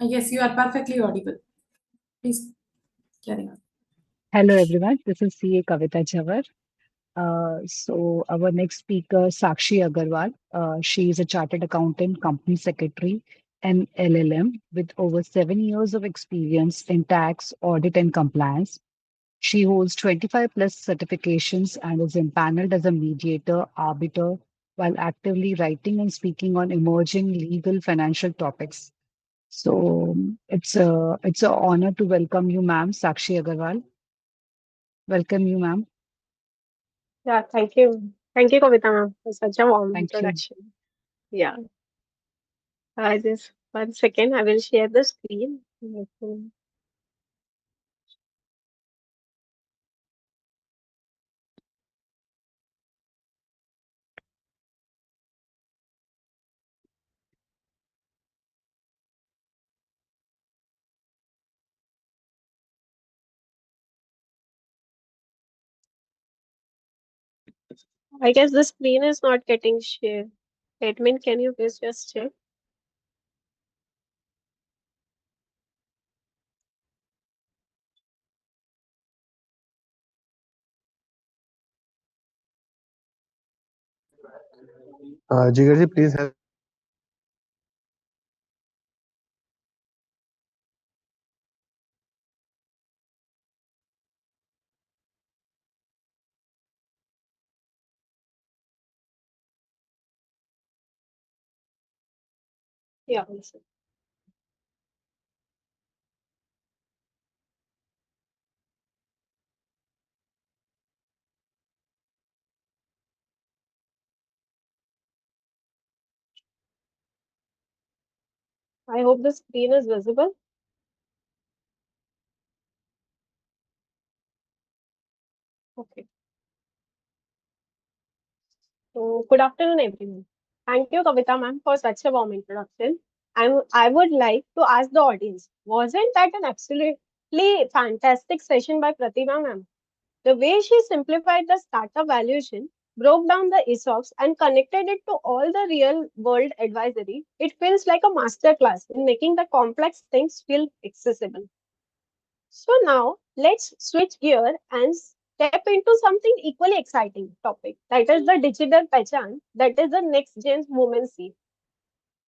Yes, you are perfectly audible. Please carry on. Hello, everyone. This is CA Kavita Jawar. So our next speaker, Sakshi Agarwal. She is a chartered accountant, company secretary, and LLM with over 7 years of experience in tax, audit, and compliance. She holds 25 plus certifications and is empaneled as a mediator, arbiter, while actively writing and speaking on emerging legal financial topics. So it's a honor to welcome you, ma'am, Sakshi Agarwal. Welcome you, ma'am. Yeah, thank you. Thank you, Kavita ma'am, for such a warm Thank you. introduction. Yeah, just 1 second, I will share the screen. I guess the screen is not getting shared. Admin, can you please just check? Jigar ji, please help. Yeah, also. I hope the screen is visible. Okay. So, good afternoon, everyone. Thank you, Kavita ma'am, for such a warm introduction. I would like to ask the audience, wasn't that an absolutely fantastic session by Pratima ma'am? The way she simplified the startup valuation, broke down the ESOPs, and connected it to all the real world advisory, it feels like a masterclass in making the complex things feel accessible. So now let's switch gear and step into something equally exciting topic. That is the digital pechan. That is the next gen women see.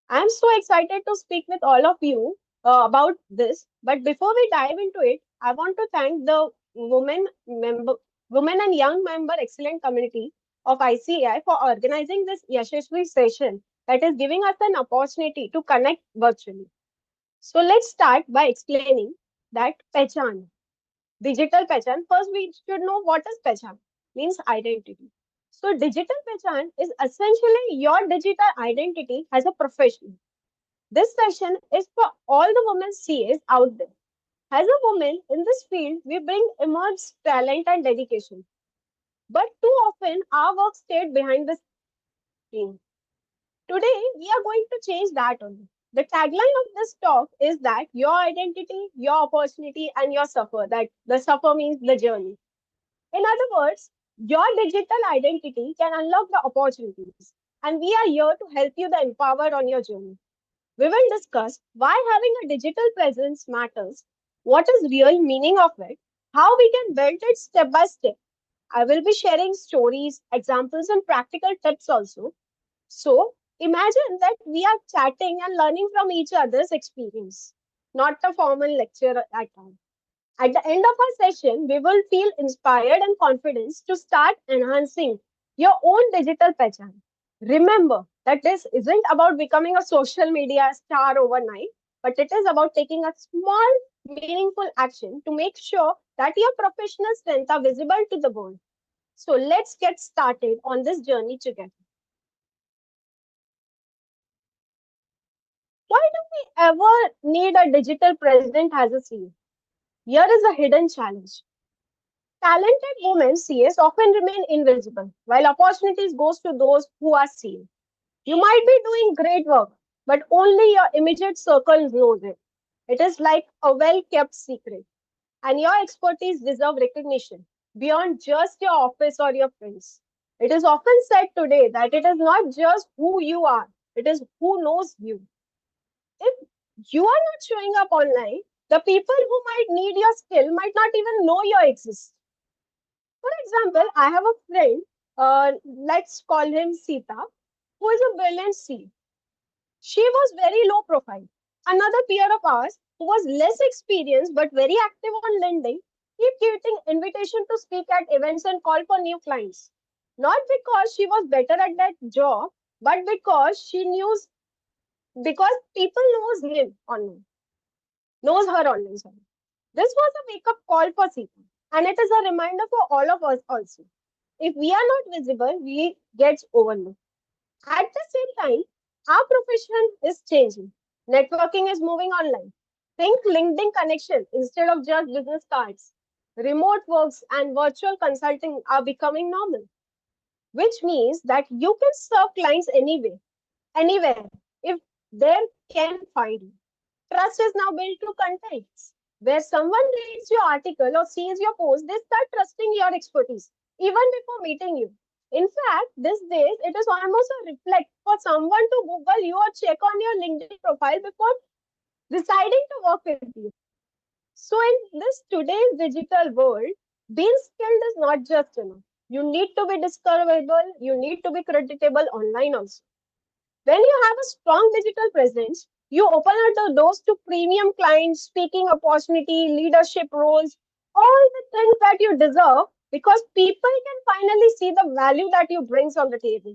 I'm so excited to speak with all of you about this. But before we dive into it, I want to thank the women and young member excellent community of ICAI for organizing this Yashasvi session that is giving us an opportunity to connect virtually. So let's start by explaining that pehchan, digital pehchan. First, we should know what is pehchan, means identity. So digital pehchan is essentially your digital identity as a professional. This session is for all the women CAs out there. As a woman in this field, we bring immense talent and dedication. But too often, our work stayed behind the scenes. Today, we are going to change that only. The tagline of this talk is that your identity, your opportunity, and your suffer. That the suffer means the journey. In other words, your digital identity can unlock the opportunities. And we are here to help you the empower on your journey. We will discuss why having a digital presence matters, what is real meaning of it, how we can build it step by step. I will be sharing stories, examples, and practical tips also. So imagine that we are chatting and learning from each other's experience, not a formal lecture at all. At the end of our session, we will feel inspired and confident to start enhancing your own digital pehchan. Remember that this isn't about becoming a social media star overnight, but it is about taking a small, meaningful action to make sure that your professional strengths are visible to the world. So let's get started on this journey together. Why do we ever need a digital president as a CEO? Here is a hidden challenge. Talented women CAs often remain invisible, while opportunities goes to those who are seen. You might be doing great work, but only your immediate circle knows it. It is like a well-kept secret, and your expertise deserve recognition beyond just your office or your friends. It is often said today that it is not just who you are, it is who knows you. If you are not showing up online, the people who might need your skill might not even know you exist. For example, I have a friend, let's call him Sita, who is a brilliant C. She was very low profile. Another peer of ours, who was less experienced but very active on LinkedIn, kept getting invitation to speak at events and call for new clients. Not because she was better at that job, but because she knew, because people knows him online, knows her online. Sorry. This was a wake up call for Sita, and it is a reminder for all of us also. If we are not visible, we get overlooked. At the same time, our profession is changing. Networking is moving online. Think LinkedIn connection instead of just business cards. Remote works and virtual consulting are becoming normal, which means that you can serve clients anywhere, if they can find you. Trust is now built through contexts. Where someone reads your article or sees your post, they start trusting your expertise, even before meeting you. In fact, these days, it is almost a reflex for someone to Google you or check on your LinkedIn profile before deciding to work with you. So, in this today's digital world, being skilled is not just enough. You need to be discoverable, you need to be creditable online also. When you have a strong digital presence, you open up the doors to premium clients, speaking opportunity, leadership roles, all the things that you deserve because people can finally see the value that you bring on the table.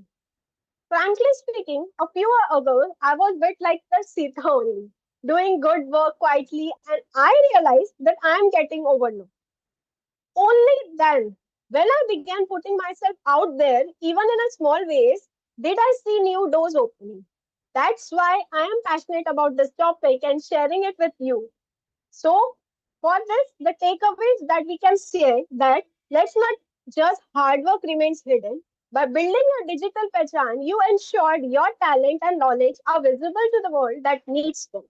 Frankly speaking, a few years ago, I was a bit like the Sita only, doing good work quietly, and I realized that I am getting overlooked. Only then, when I began putting myself out there, even in a small ways, did I see new doors opening. That's why I am passionate about this topic and sharing it with you. So, for this, the takeaways that we can say that let's not just hard work remains hidden. By building a digital pehchan, you ensured your talent and knowledge are visible to the world that needs them.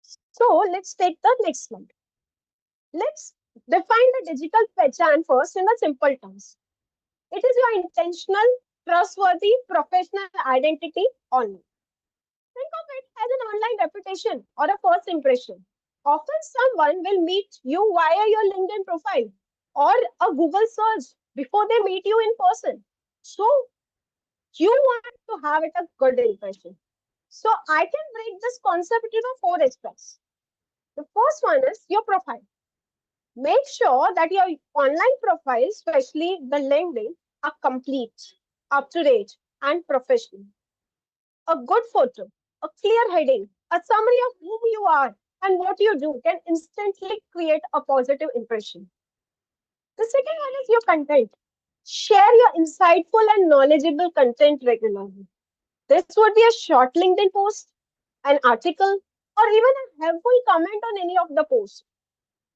So, let's take the next slide. Let's define the digital pehchan first in the simple terms. It is your intentional, trustworthy, professional identity online. Think of it as an online reputation or a first impression. Often someone will meet you via your LinkedIn profile or a Google search before they meet you in person. So you want to have it a good impression. So I can break this concept into four aspects. The first one is your profile. Make sure that your online profile, especially the LinkedIn, are complete, up to date, and professional. A good photo, a clear heading, a summary of who you are and what you do can instantly create a positive impression. The second one is your content. Share your insightful and knowledgeable content regularly. This would be a short LinkedIn post, an article, or even a helpful comment on any of the posts.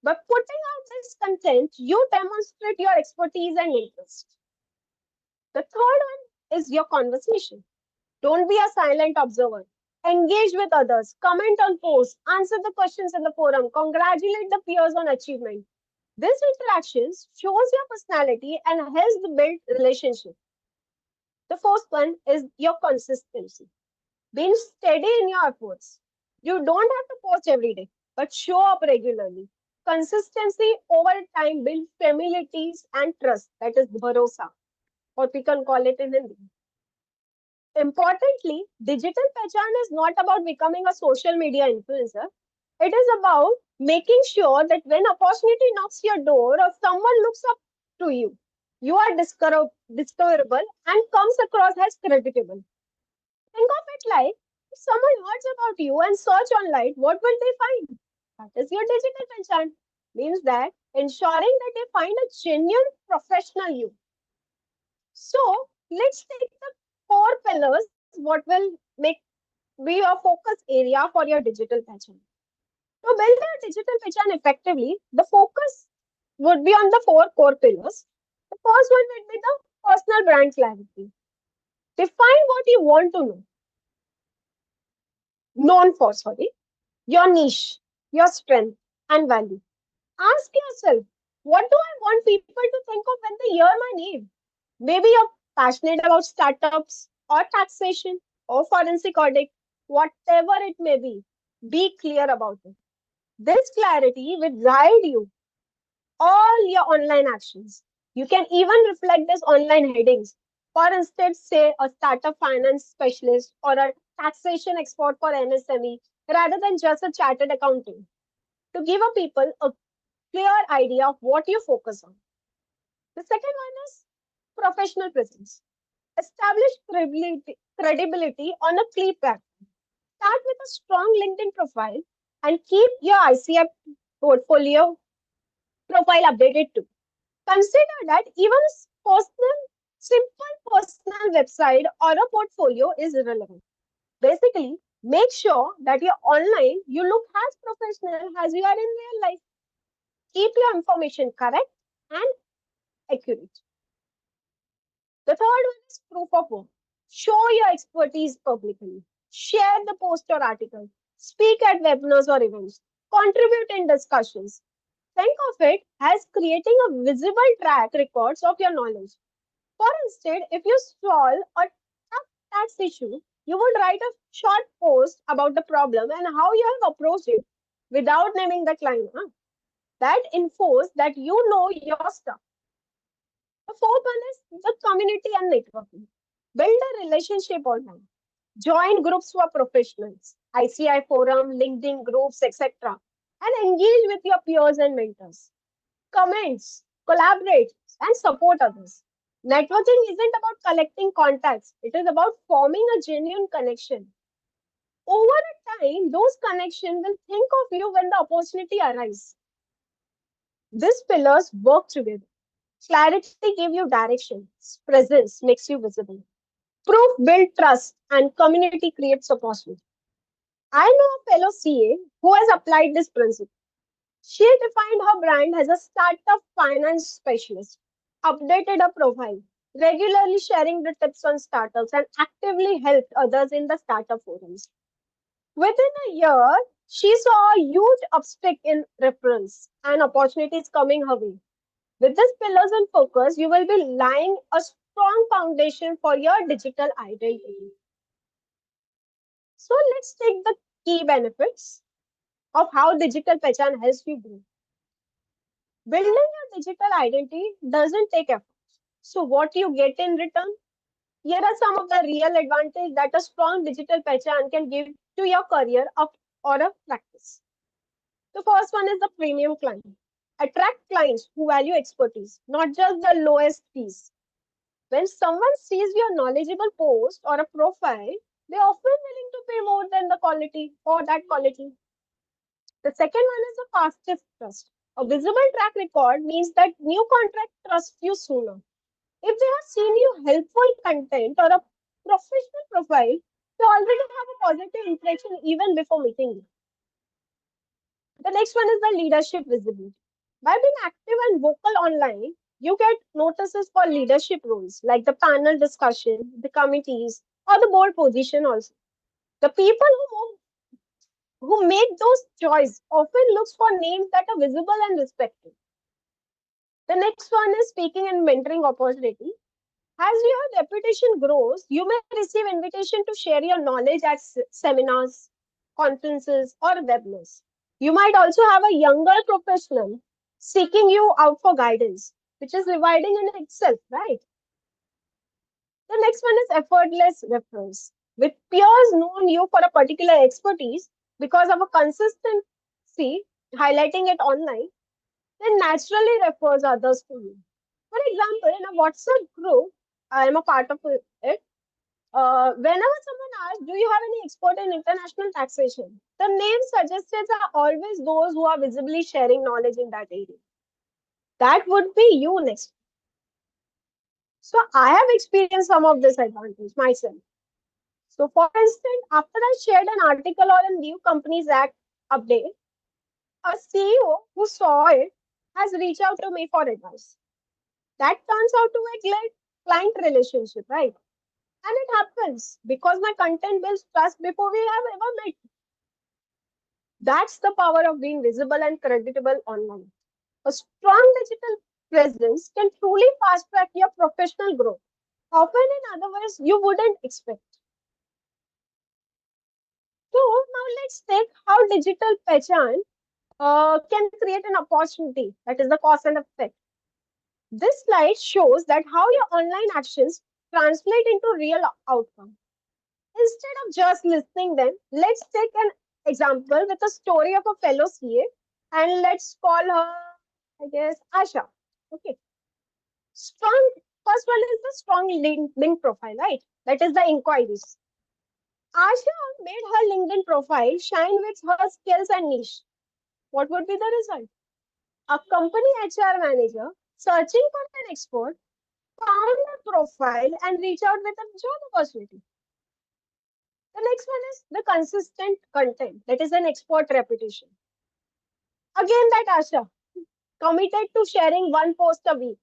By putting out this content, you demonstrate your expertise and interest. The third one is your conversation. Don't be a silent observer. Engage with others, comment on posts, answer the questions in the forum, congratulate the peers on achievement. This interactions shows your personality and helps to build relationship. The fourth one is your consistency. Being steady in your efforts. You don't have to post every day, but show up regularly. Consistency over time builds familiarities and trust. That is bharosa, or we can call it in Hindi. Importantly, digital pehchan is not about becoming a social media influencer. It is about making sure that when opportunity knocks your door or someone looks up to you, you are discoverable and comes across as creditable. Think of it like if someone hears about you and search online, what will they find? That is your digital pehchan. Means that ensuring that they find a genuine professional you. So let's take the four pillars what will make be your focus area for your digital pehchan. To build your digital pehchan effectively, the focus would be on the four core pillars. The first one would be the personal brand clarity. Define what you want to know, known for, sorry, your niche, your strength, and value. Ask yourself, what do I want people to think of when they hear my name? Maybe you're passionate about startups or taxation or forensic audit, whatever it may be. Be clear about it. This clarity will guide you all your online actions. You can even reflect these online headings. For instance, say a startup finance specialist or a taxation expert for MSME rather than just a chartered accountant to give a people a clear idea of what you focus on. The second one is professional presence. Establish credibility on a clear platform. Start with a strong LinkedIn profile and keep your ICF portfolio profile updated too. Consider that even a simple personal website or a portfolio is relevant. Basically, make sure that you're online, you look as professional as you are in real life. Keep your information correct and accurate. The third one is proof of work. Show your expertise publicly. Share the post or article. Speak at webinars or events. Contribute in discussions. Think of it as creating a visible track records of your knowledge. For instance, if you solve a tough tax issue, you would write a short post about the problem and how you have approached it without naming the client. That infos that you know your stuff. The fourth one is the community and networking. Build a relationship online. Join groups for professionals, ICI forum, LinkedIn groups, etc. And engage with your peers and mentors. Comments, collaborate, and support others. Networking isn't about collecting contacts, it is about forming a genuine connection. Over a time, those connections will think of you when the opportunity arises. These pillars work together. Clarity gives you direction. Presence makes you visible. Proof builds trust and community creates opportunity. I know a fellow CA who has applied this principle. She defined her brand as a startup finance specialist, updated her profile, regularly sharing the tips on startups, and actively helped others in the startup forums. Within a year, she saw a huge uptick in referrals and opportunities coming her way. With these pillars and focus, you will be laying a strong foundation for your digital identity. So let's take the key benefits of how digital pehchan helps you grow. Building your digital identity doesn't take effort. So what you get in return? Here are some of the real advantages that a strong digital pehchan can give to your career or a practice. The first one is the premium client. Attract clients who value expertise, not just the lowest fees. When someone sees your knowledgeable post or a profile, they're often willing to pay more than the quality or that quality. The second one is the fastest trust. A visible track record means that new contract trust you sooner. If they have seen you helpful content or a professional profile, they already have a positive impression even before meeting you. The next one is the leadership visibility. By being active and vocal online, you get notices for leadership roles like the panel discussion, the committees, or the board position also. The people who make those choices often looks for names that are visible and respected. The next one is speaking and mentoring opportunity. As your reputation grows, you may receive invitation to share your knowledge at seminars, conferences, or webinars. You might also have a younger professional seeking you out for guidance, which is rewarding in itself, right? The next one is effortless reference. With peers known you for a particular expertise because of a consistency highlighting it online, then naturally refers others to you. For example, in a WhatsApp group, I am a part of it. Whenever someone asks, do you have any expert in international taxation? The names suggested are always those who are visibly sharing knowledge in that area. That would be you next. So I have experienced some of this advantage myself. So for instance, after I shared an article on a new Companies Act update, a CEO who saw it has reached out to me for advice. That turns out to be a great client relationship, right? And it happens because my content builds trust before we have ever met. That's the power of being visible and creditable online. A strong digital presence can truly fast track your professional growth, often in other ways you wouldn't expect. So now let's take how digital pechan can create an opportunity, that is the cause and effect. This slide shows that how your online actions translate into real outcome. Instead of just listening them, let's take an example with a story of a fellow CA and let's call her, I guess, Asha. Okay. Strong, first one is the strong link profile, right? That is the inquiries. Asha made her LinkedIn profile shine with her skills and niche. What would be the result? A company HR manager searching for an expert found her profile and reached out with a job opportunity. The next one is the consistent content. That is an expert reputation. Again, that Asha committed to sharing one post a week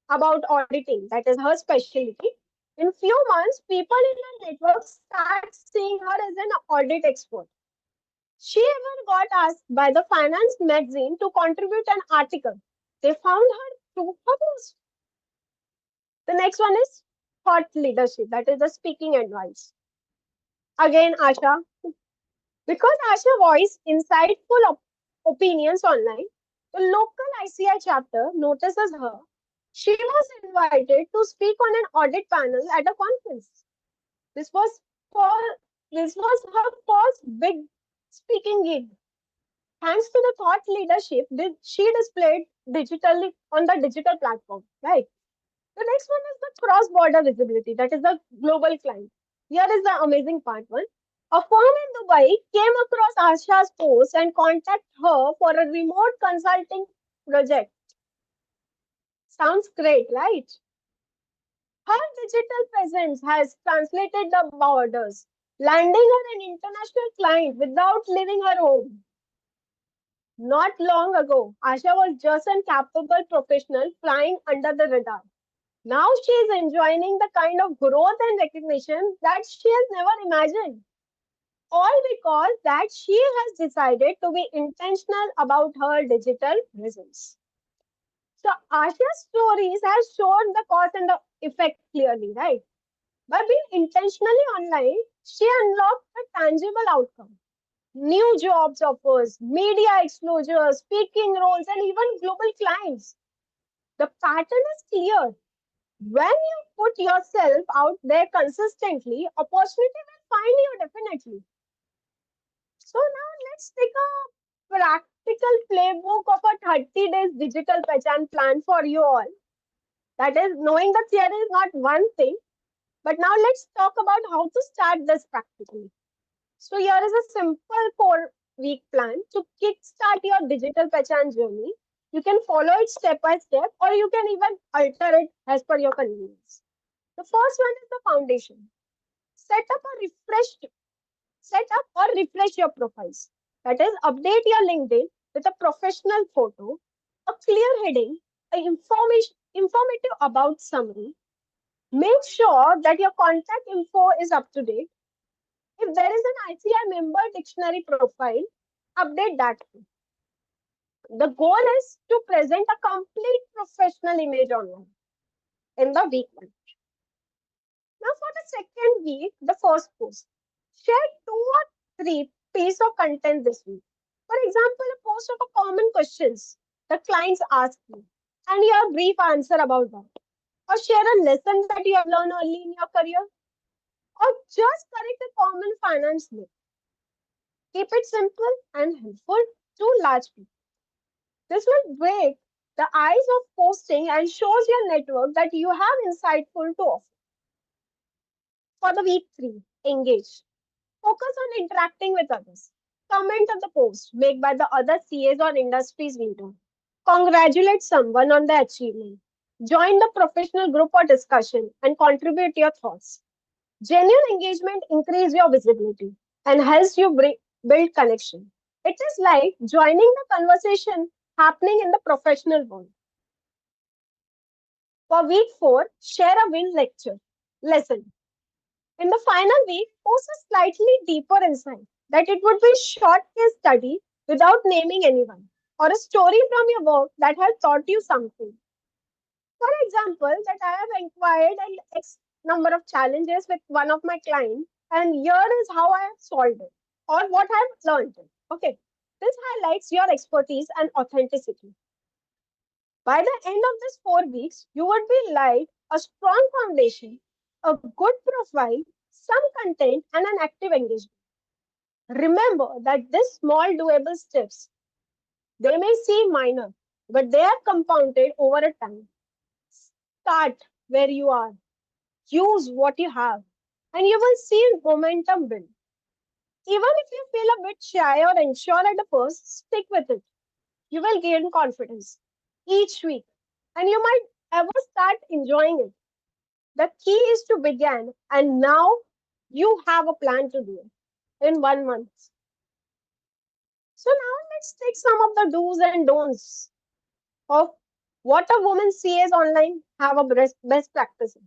about auditing. That is her specialty. In few months, people in her network start seeing her as an audit expert. She even got asked by the finance magazine to contribute an article. They found her through her post. The next one is thought leadership. That is the speaking advice. Again, Asha, because Asha voiced insightful opinions online, the local ICI chapter notices her. She was invited to speak on an audit panel at a conference. This was for this was her first big speaking gig. Thanks to the thought leadership she displayed digitally on the digital platform, right? The next one is the cross-border visibility. That is the global client. Here is the amazing part one. A firm in Dubai came across Asha's post and contacted her for a remote consulting project. Sounds great, right? Her digital presence has translated the borders, landing her an international client without leaving her home. Not long ago, Asha was just a capable professional flying under the radar. Now she is enjoying the kind of growth and recognition that she has never imagined. All because that she has decided to be intentional about her digital presence. So Asha's stories has shown the cause and the effect clearly, right? By being intentionally online, she unlocked a tangible outcome. New jobs offers, media exposure, speaking roles, and even global clients. The pattern is clear. When you put yourself out there consistently, opportunity will find you definitely. So now let's take a practical playbook of a 30 days digital pechan plan for you all. That is, knowing the theory is not one thing, but now let's talk about how to start this practically. So here is a simple 4-week plan to kickstart your digital pechan journey. You can follow it step by step, or you can even alter it as per your convenience. The first one is the foundation. Set up or refresh your profiles. That is, update your LinkedIn with a professional photo, a clear heading, informative about summary. Make sure that your contact info is up to date. If there is an ICI member dictionary profile, update that too. The goal is to present a complete professional image online in the week one. Now, for the second week, the first post. Share 2 or 3 pieces of content this week. For example, a post of a common questions the clients ask you and your brief answer about that. Or share a lesson that you have learned early in your career. Or just correct a common finance myth. Keep it simple and helpful to large people. This will break the ice of posting and shows your network that you have insightful to offer. For the week 3, engage. Focus on interacting with others. Comment on the post made by the other CAs or industries leader. Congratulate someone on the achievement. Join the professional group or discussion and contribute your thoughts. Genuine engagement increases your visibility and helps you build connection. It is like joining the conversation happening in the professional world. For week 4, share a win lesson. In the final week, post a slightly deeper insight that it would be a short case study without naming anyone or a story from your work that has taught you something. For example, that I have inquired an X number of challenges with one of my clients, and here is how I have solved it or what I have learned. Okay, this highlights your expertise and authenticity. By the end of this 4 weeks, you would be like a strong foundation, a good profile, some content, and an active engagement. Remember that these small doable steps, they may seem minor, but they are compounded over a time. Start where you are, use what you have, and you will see momentum build. Even if you feel a bit shy or unsure at the first, stick with it. You will gain confidence each week, and you might ever start enjoying it. The key is to begin, and now you have a plan to do it in 1 month. So now let's take some of the do's and don'ts of what a woman sees online, have a best practices.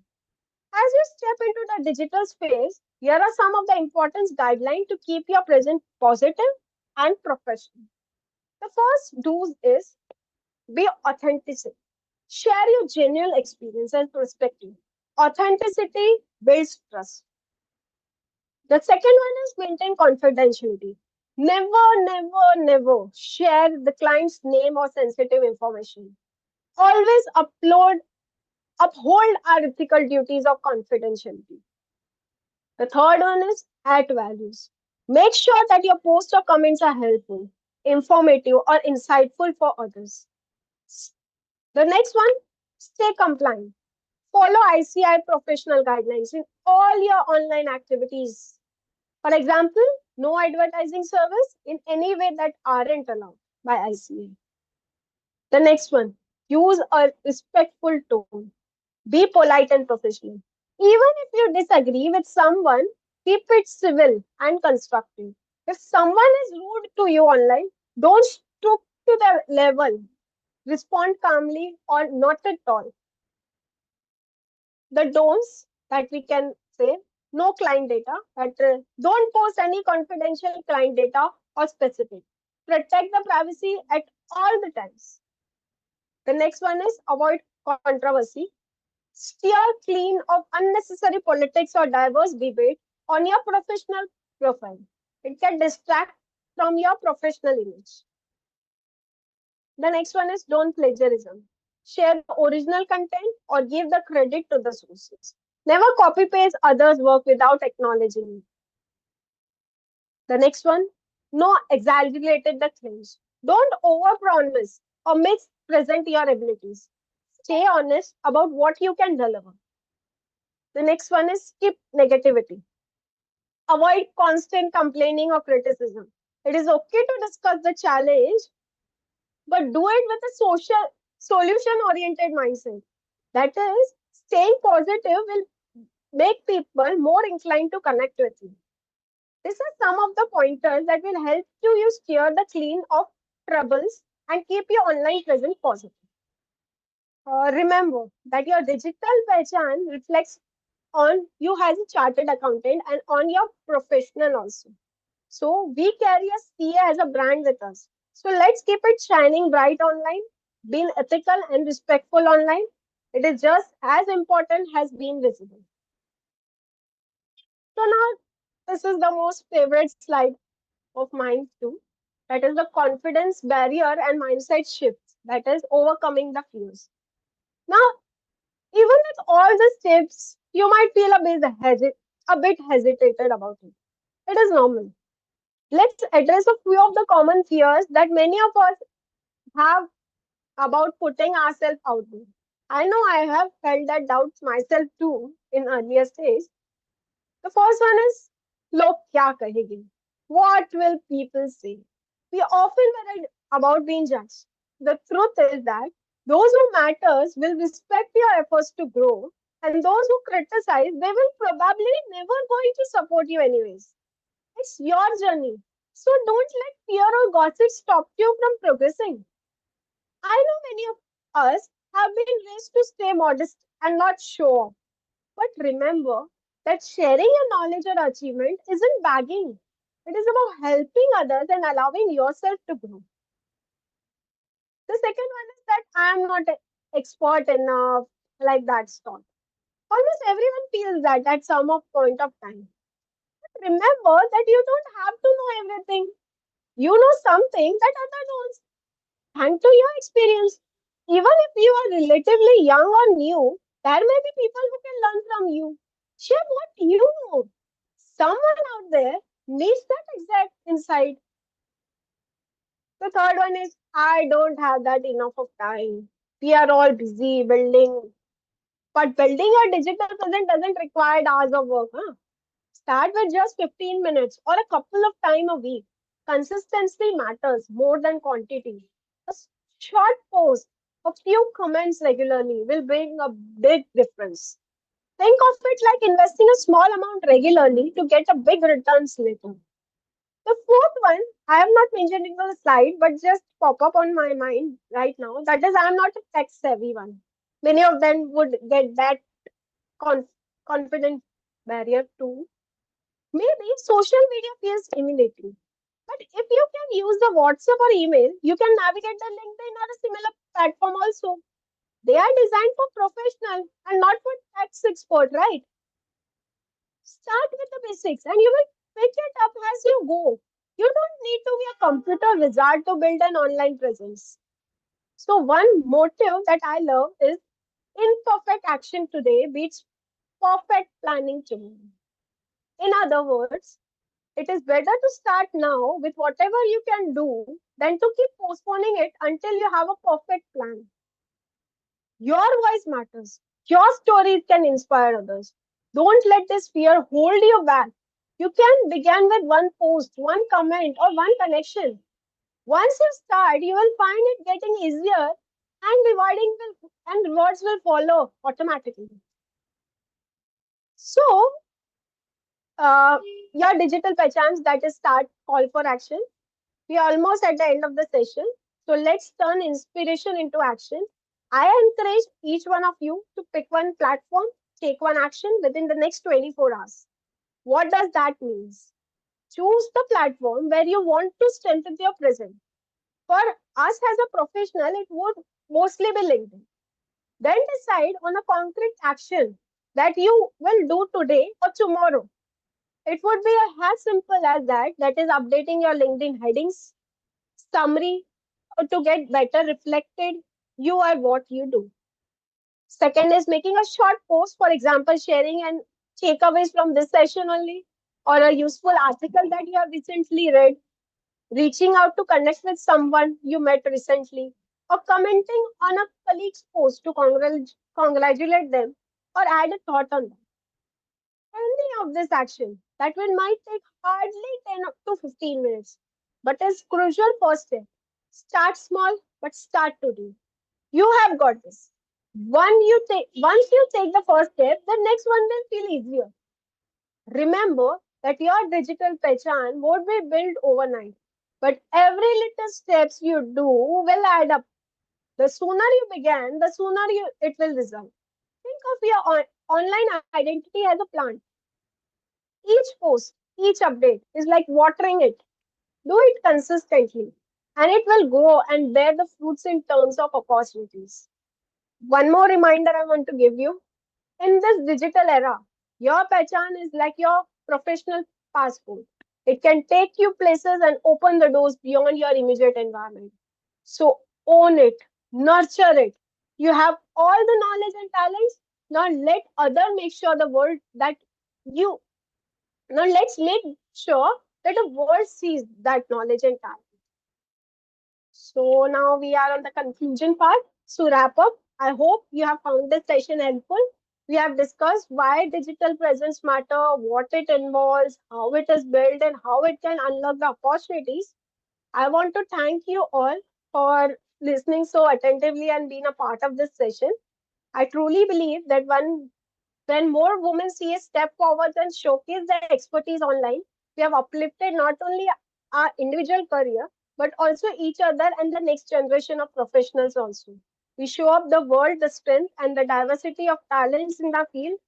As you step into the digital space, here are some of the important guidelines to keep your present positive and professional. The first do is be authentic. Share your genuine experience and perspective. Authenticity builds trust. The second one is maintain confidentiality. Never share the client's name or sensitive information. Always uphold our ethical duties of confidentiality. The third one is add values. Make sure that your posts or comments are helpful, informative, or insightful for others. The next one, stay compliant. Follow ICI professional guidelines in all your online activities. For example, no advertising service in any way that aren't allowed by ICA. The next one, use a respectful tone. Be polite and professional. Even if you disagree with someone, keep it civil and constructive. If someone is rude to you online, don't stoop to their level. Respond calmly or not at all. The don'ts that we can say, no client data, that don't post any confidential client data or specific. Protect the privacy at all the times. The next one is avoid controversy. Steer clean of unnecessary politics or diverse debate on your professional profile. It can distract from your professional image. The next one is don't plagiarism. Share the original content or give the credit to the sources. Never copy paste others' work without acknowledging it. The next one, no exaggerated the claims. Don't overpromise or mispresent your abilities. stay honest about what you can deliver. The next one is skip negativity. Avoid constant complaining or criticism. It is okay to discuss the challenge, but do it with a social solution oriented mindset. That is, staying positive will make people more inclined to connect with you. These are some of the pointers that will help you steer the clean of troubles and keep your online presence positive. Remember that your digital pehchan reflects on you as a chartered accountant and on your professional also. So we carry a CA as a brand with us. So let's keep it shining bright online, being ethical and respectful online. It is just as important as being visible. So now this is the most favorite slide of mine too. That is the confidence barrier and mindset shifts. That is overcoming the fears. Now, even with all the steps, you might feel a bit hesitated about it. It is normal. Let's address a few of the common fears that many of us have about putting ourselves out there. I know I have felt that doubts myself too in earlier stage. The first one is log kya kahenge? What will people say? We often worry about being judged. The truth is that those who matters will respect your efforts to grow, and those who criticize, they will probably never going to support you anyways. It's your journey. So don't let fear or gossip stop you from progressing. I know many of us have been raised to stay modest and not show off. But remember that sharing your knowledge or achievement isn't bagging. It is about helping others and allowing yourself to grow. The second one is that I am not an expert enough, like that stuff. Almost everyone feels that at some point of time. But remember that you don't have to know everything. You know something that others don't. Thanks to your experience. Even if you are relatively young or new, there may be people who can learn from you. Share what you know. Someone out there needs that exact insight. The third one is I don't have that enough of time. We are all busy building, but building a digital presence doesn't require hours of work. Huh? Start with just 15 minutes or a couple of time a week. Consistency matters more than quantity. A short post, a few comments regularly will bring a big difference. Think of it like investing a small amount regularly to get a big returns later. The fourth one, I have not mentioned in the slide, but just pop up on my mind right now. That is, I am not a tech savvy one. Many of them would get that conf- confidence barrier too. Maybe social media feels intimidating. But if you can use the WhatsApp or email, you can navigate the LinkedIn or a similar platform also. They are designed for professional and not for tax expert, right? Start with the basics and you will pick it up as you go. You don't need to be a computer wizard to build an online presence. So one motive that I love is imperfect action today beats perfect planning tomorrow. In other words, it is better to start now with whatever you can do than to keep postponing it until you have a perfect plan. Your voice matters. Your stories can inspire others. Don't let this fear hold you back. You can begin with one post, one comment, or one connection. Once you start, you will find it getting easier and rewards will follow automatically. So, uh, your digital perchance that is start call for action. We are almost at the end of the session. So let's turn inspiration into action. I encourage each one of you to pick one platform, take one action within the next 24 hours. What does that mean? Choose the platform where you want to strengthen your presence. For us as a professional, it would mostly be LinkedIn. Then decide on a concrete action that you will do today or tomorrow. It would be as simple as that. That is updating your LinkedIn headings, summary, to get better reflected you are what you do. Second is making a short post, for example, sharing and takeaways from this session only, or a useful article that you have recently read, reaching out to connect with someone you met recently. or commenting on a colleague's post to congratulate them or add a thought on them. Any of this action that will might take hardly 10 to 15 minutes, but is crucial first step. Start small, but start today. You have got this. Once you take the first step, the next one will feel easier. Remember that your digital pechan won't be built overnight, but every little steps you do will add up. The sooner you begin, the sooner it will result. Think of your online identity as a plant. Each post, each update is like watering it. Do it consistently, and it will grow and bear the fruits in terms of opportunities. One more reminder I want to give you. In this digital era, your pechan is like your professional passport. It can take you places and open the doors beyond your immediate environment. So own it, nurture it. You have all the knowledge and talents. Now let other make sure the world that you now let's make sure that the world sees that knowledge and talent. So now we are on the conclusion part. So wrap up. I hope you have found this session helpful. We have discussed why digital presence matter, what it involves, how it is built, and how it can unlock the opportunities. I want to thank you all for listening so attentively and being a part of this session. I truly believe that when more women see a step forward and showcase their expertise online, we have uplifted not only our individual career, but also each other and the next generation of professionals also. We show up the world the strength and the diversity of talents in the field.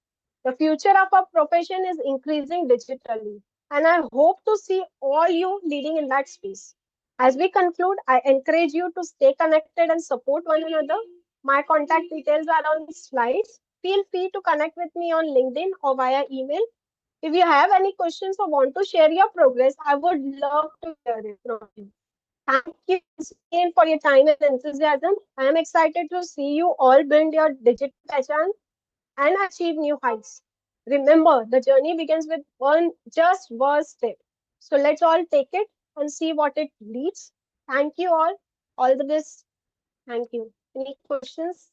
The future of our profession is increasing digitally, and I hope to see all you leading in that space. As we conclude, I encourage you to stay connected and support one another. My contact details are on the slides. Feel free to connect with me on LinkedIn or via email. If you have any questions or want to share your progress, I would love to hear it from you. Thank you once again for your time and enthusiasm. I am excited to see you all build your digital passion and achieve new heights. Remember, the journey begins with one step. So let's all take it and see what it leads. Thank you all. All the best. Thank you. Any questions?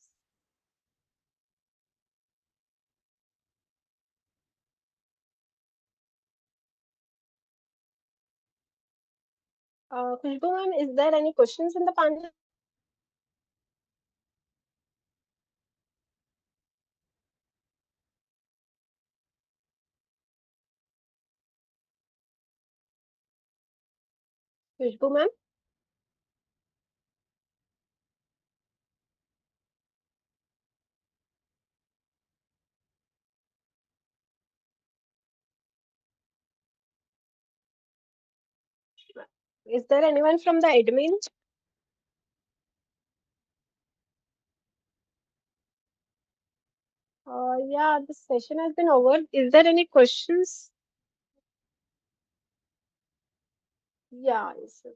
Khushbu ma'am, is there any questions in the panel? Khushbu ma'am? Is there anyone from the admin? Yeah, the session has been over. Is there any questions? Yeah, yes, sir.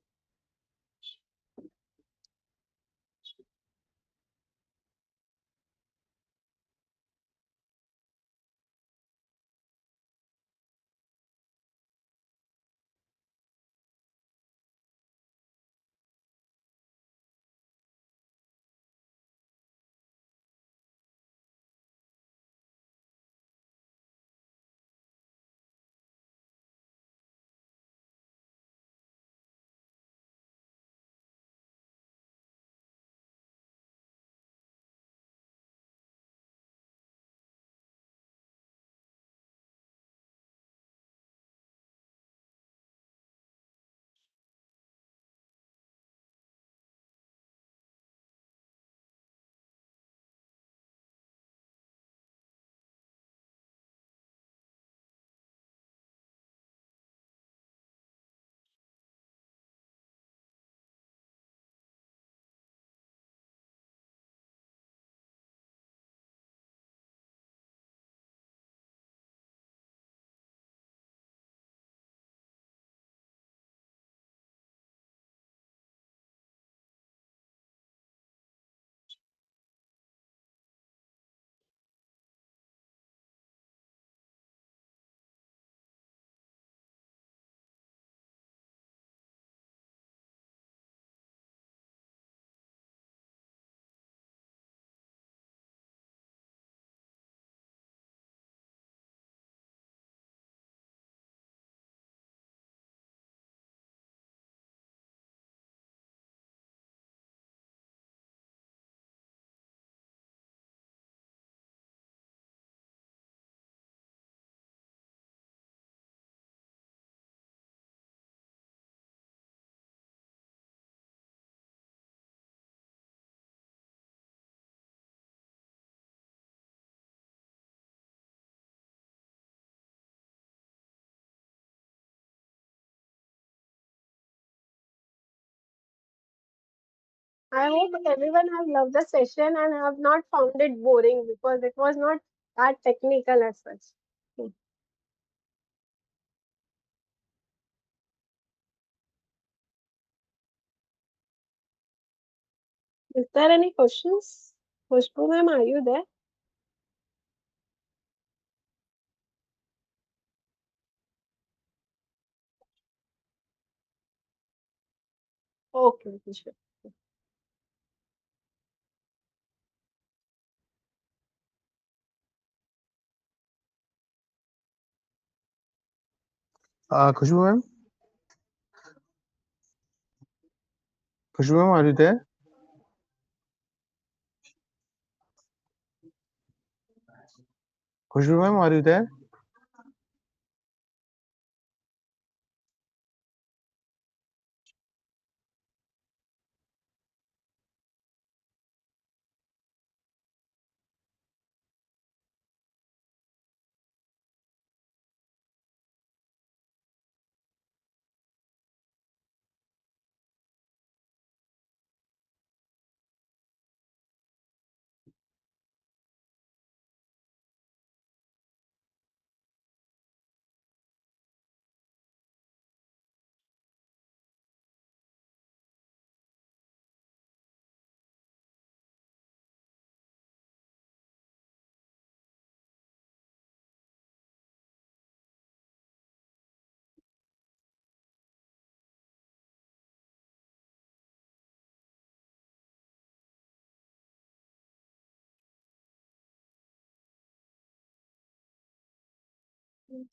I hope everyone has loved the session and have not found it boring because it was not that technical as such. Hmm. Is there any questions? Khushbu ma'am, are you there? Okay, okay, sure. Khushbu ma'am? Khushbu ma'am, are you there? Khushbu ma'am, are you there?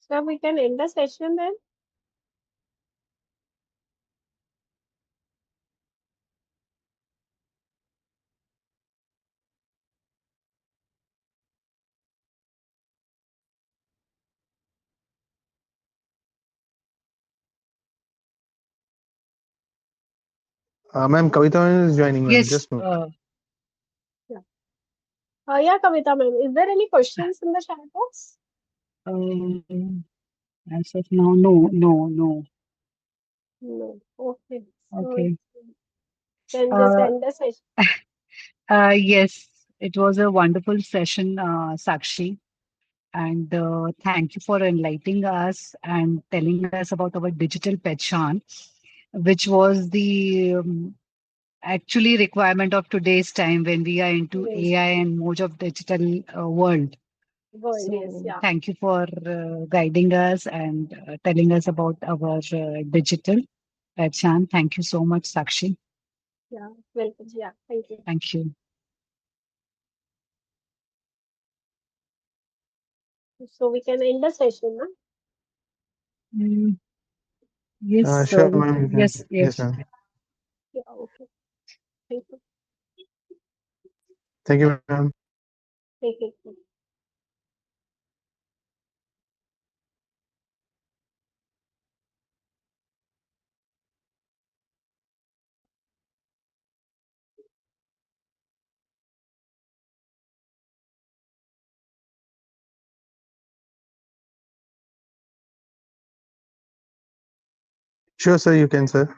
So we can end the session then. Ma'am, Kavita ma'am is joining, ma'am. Yes. Just a moment. Yeah. Yeah, Kavita ma'am. Is there any questions in the chat box? As of now, no, no, no. No. Okay. So Okay. then just Uh, end the session. yes, it was a wonderful session, Sakshi. And thank you for enlightening us and telling us about our digital Pehchan, which was the actually requirement of today's time when we are into Yes. AI and more of digital world. World, yes, So yeah. thank you for guiding us and telling us about our digital Pehchan. Thank you so much, Sakshi. Yeah. Welcome. Yeah. Thank you. Thank you. So we can end the session, huh? Mm, yes, Sure, ma'am. You can. yes, Yes, yes. ma'am. Yeah. Okay. Thank you. Thank you, ma'am. Take it. Sure, sir. You can, sir.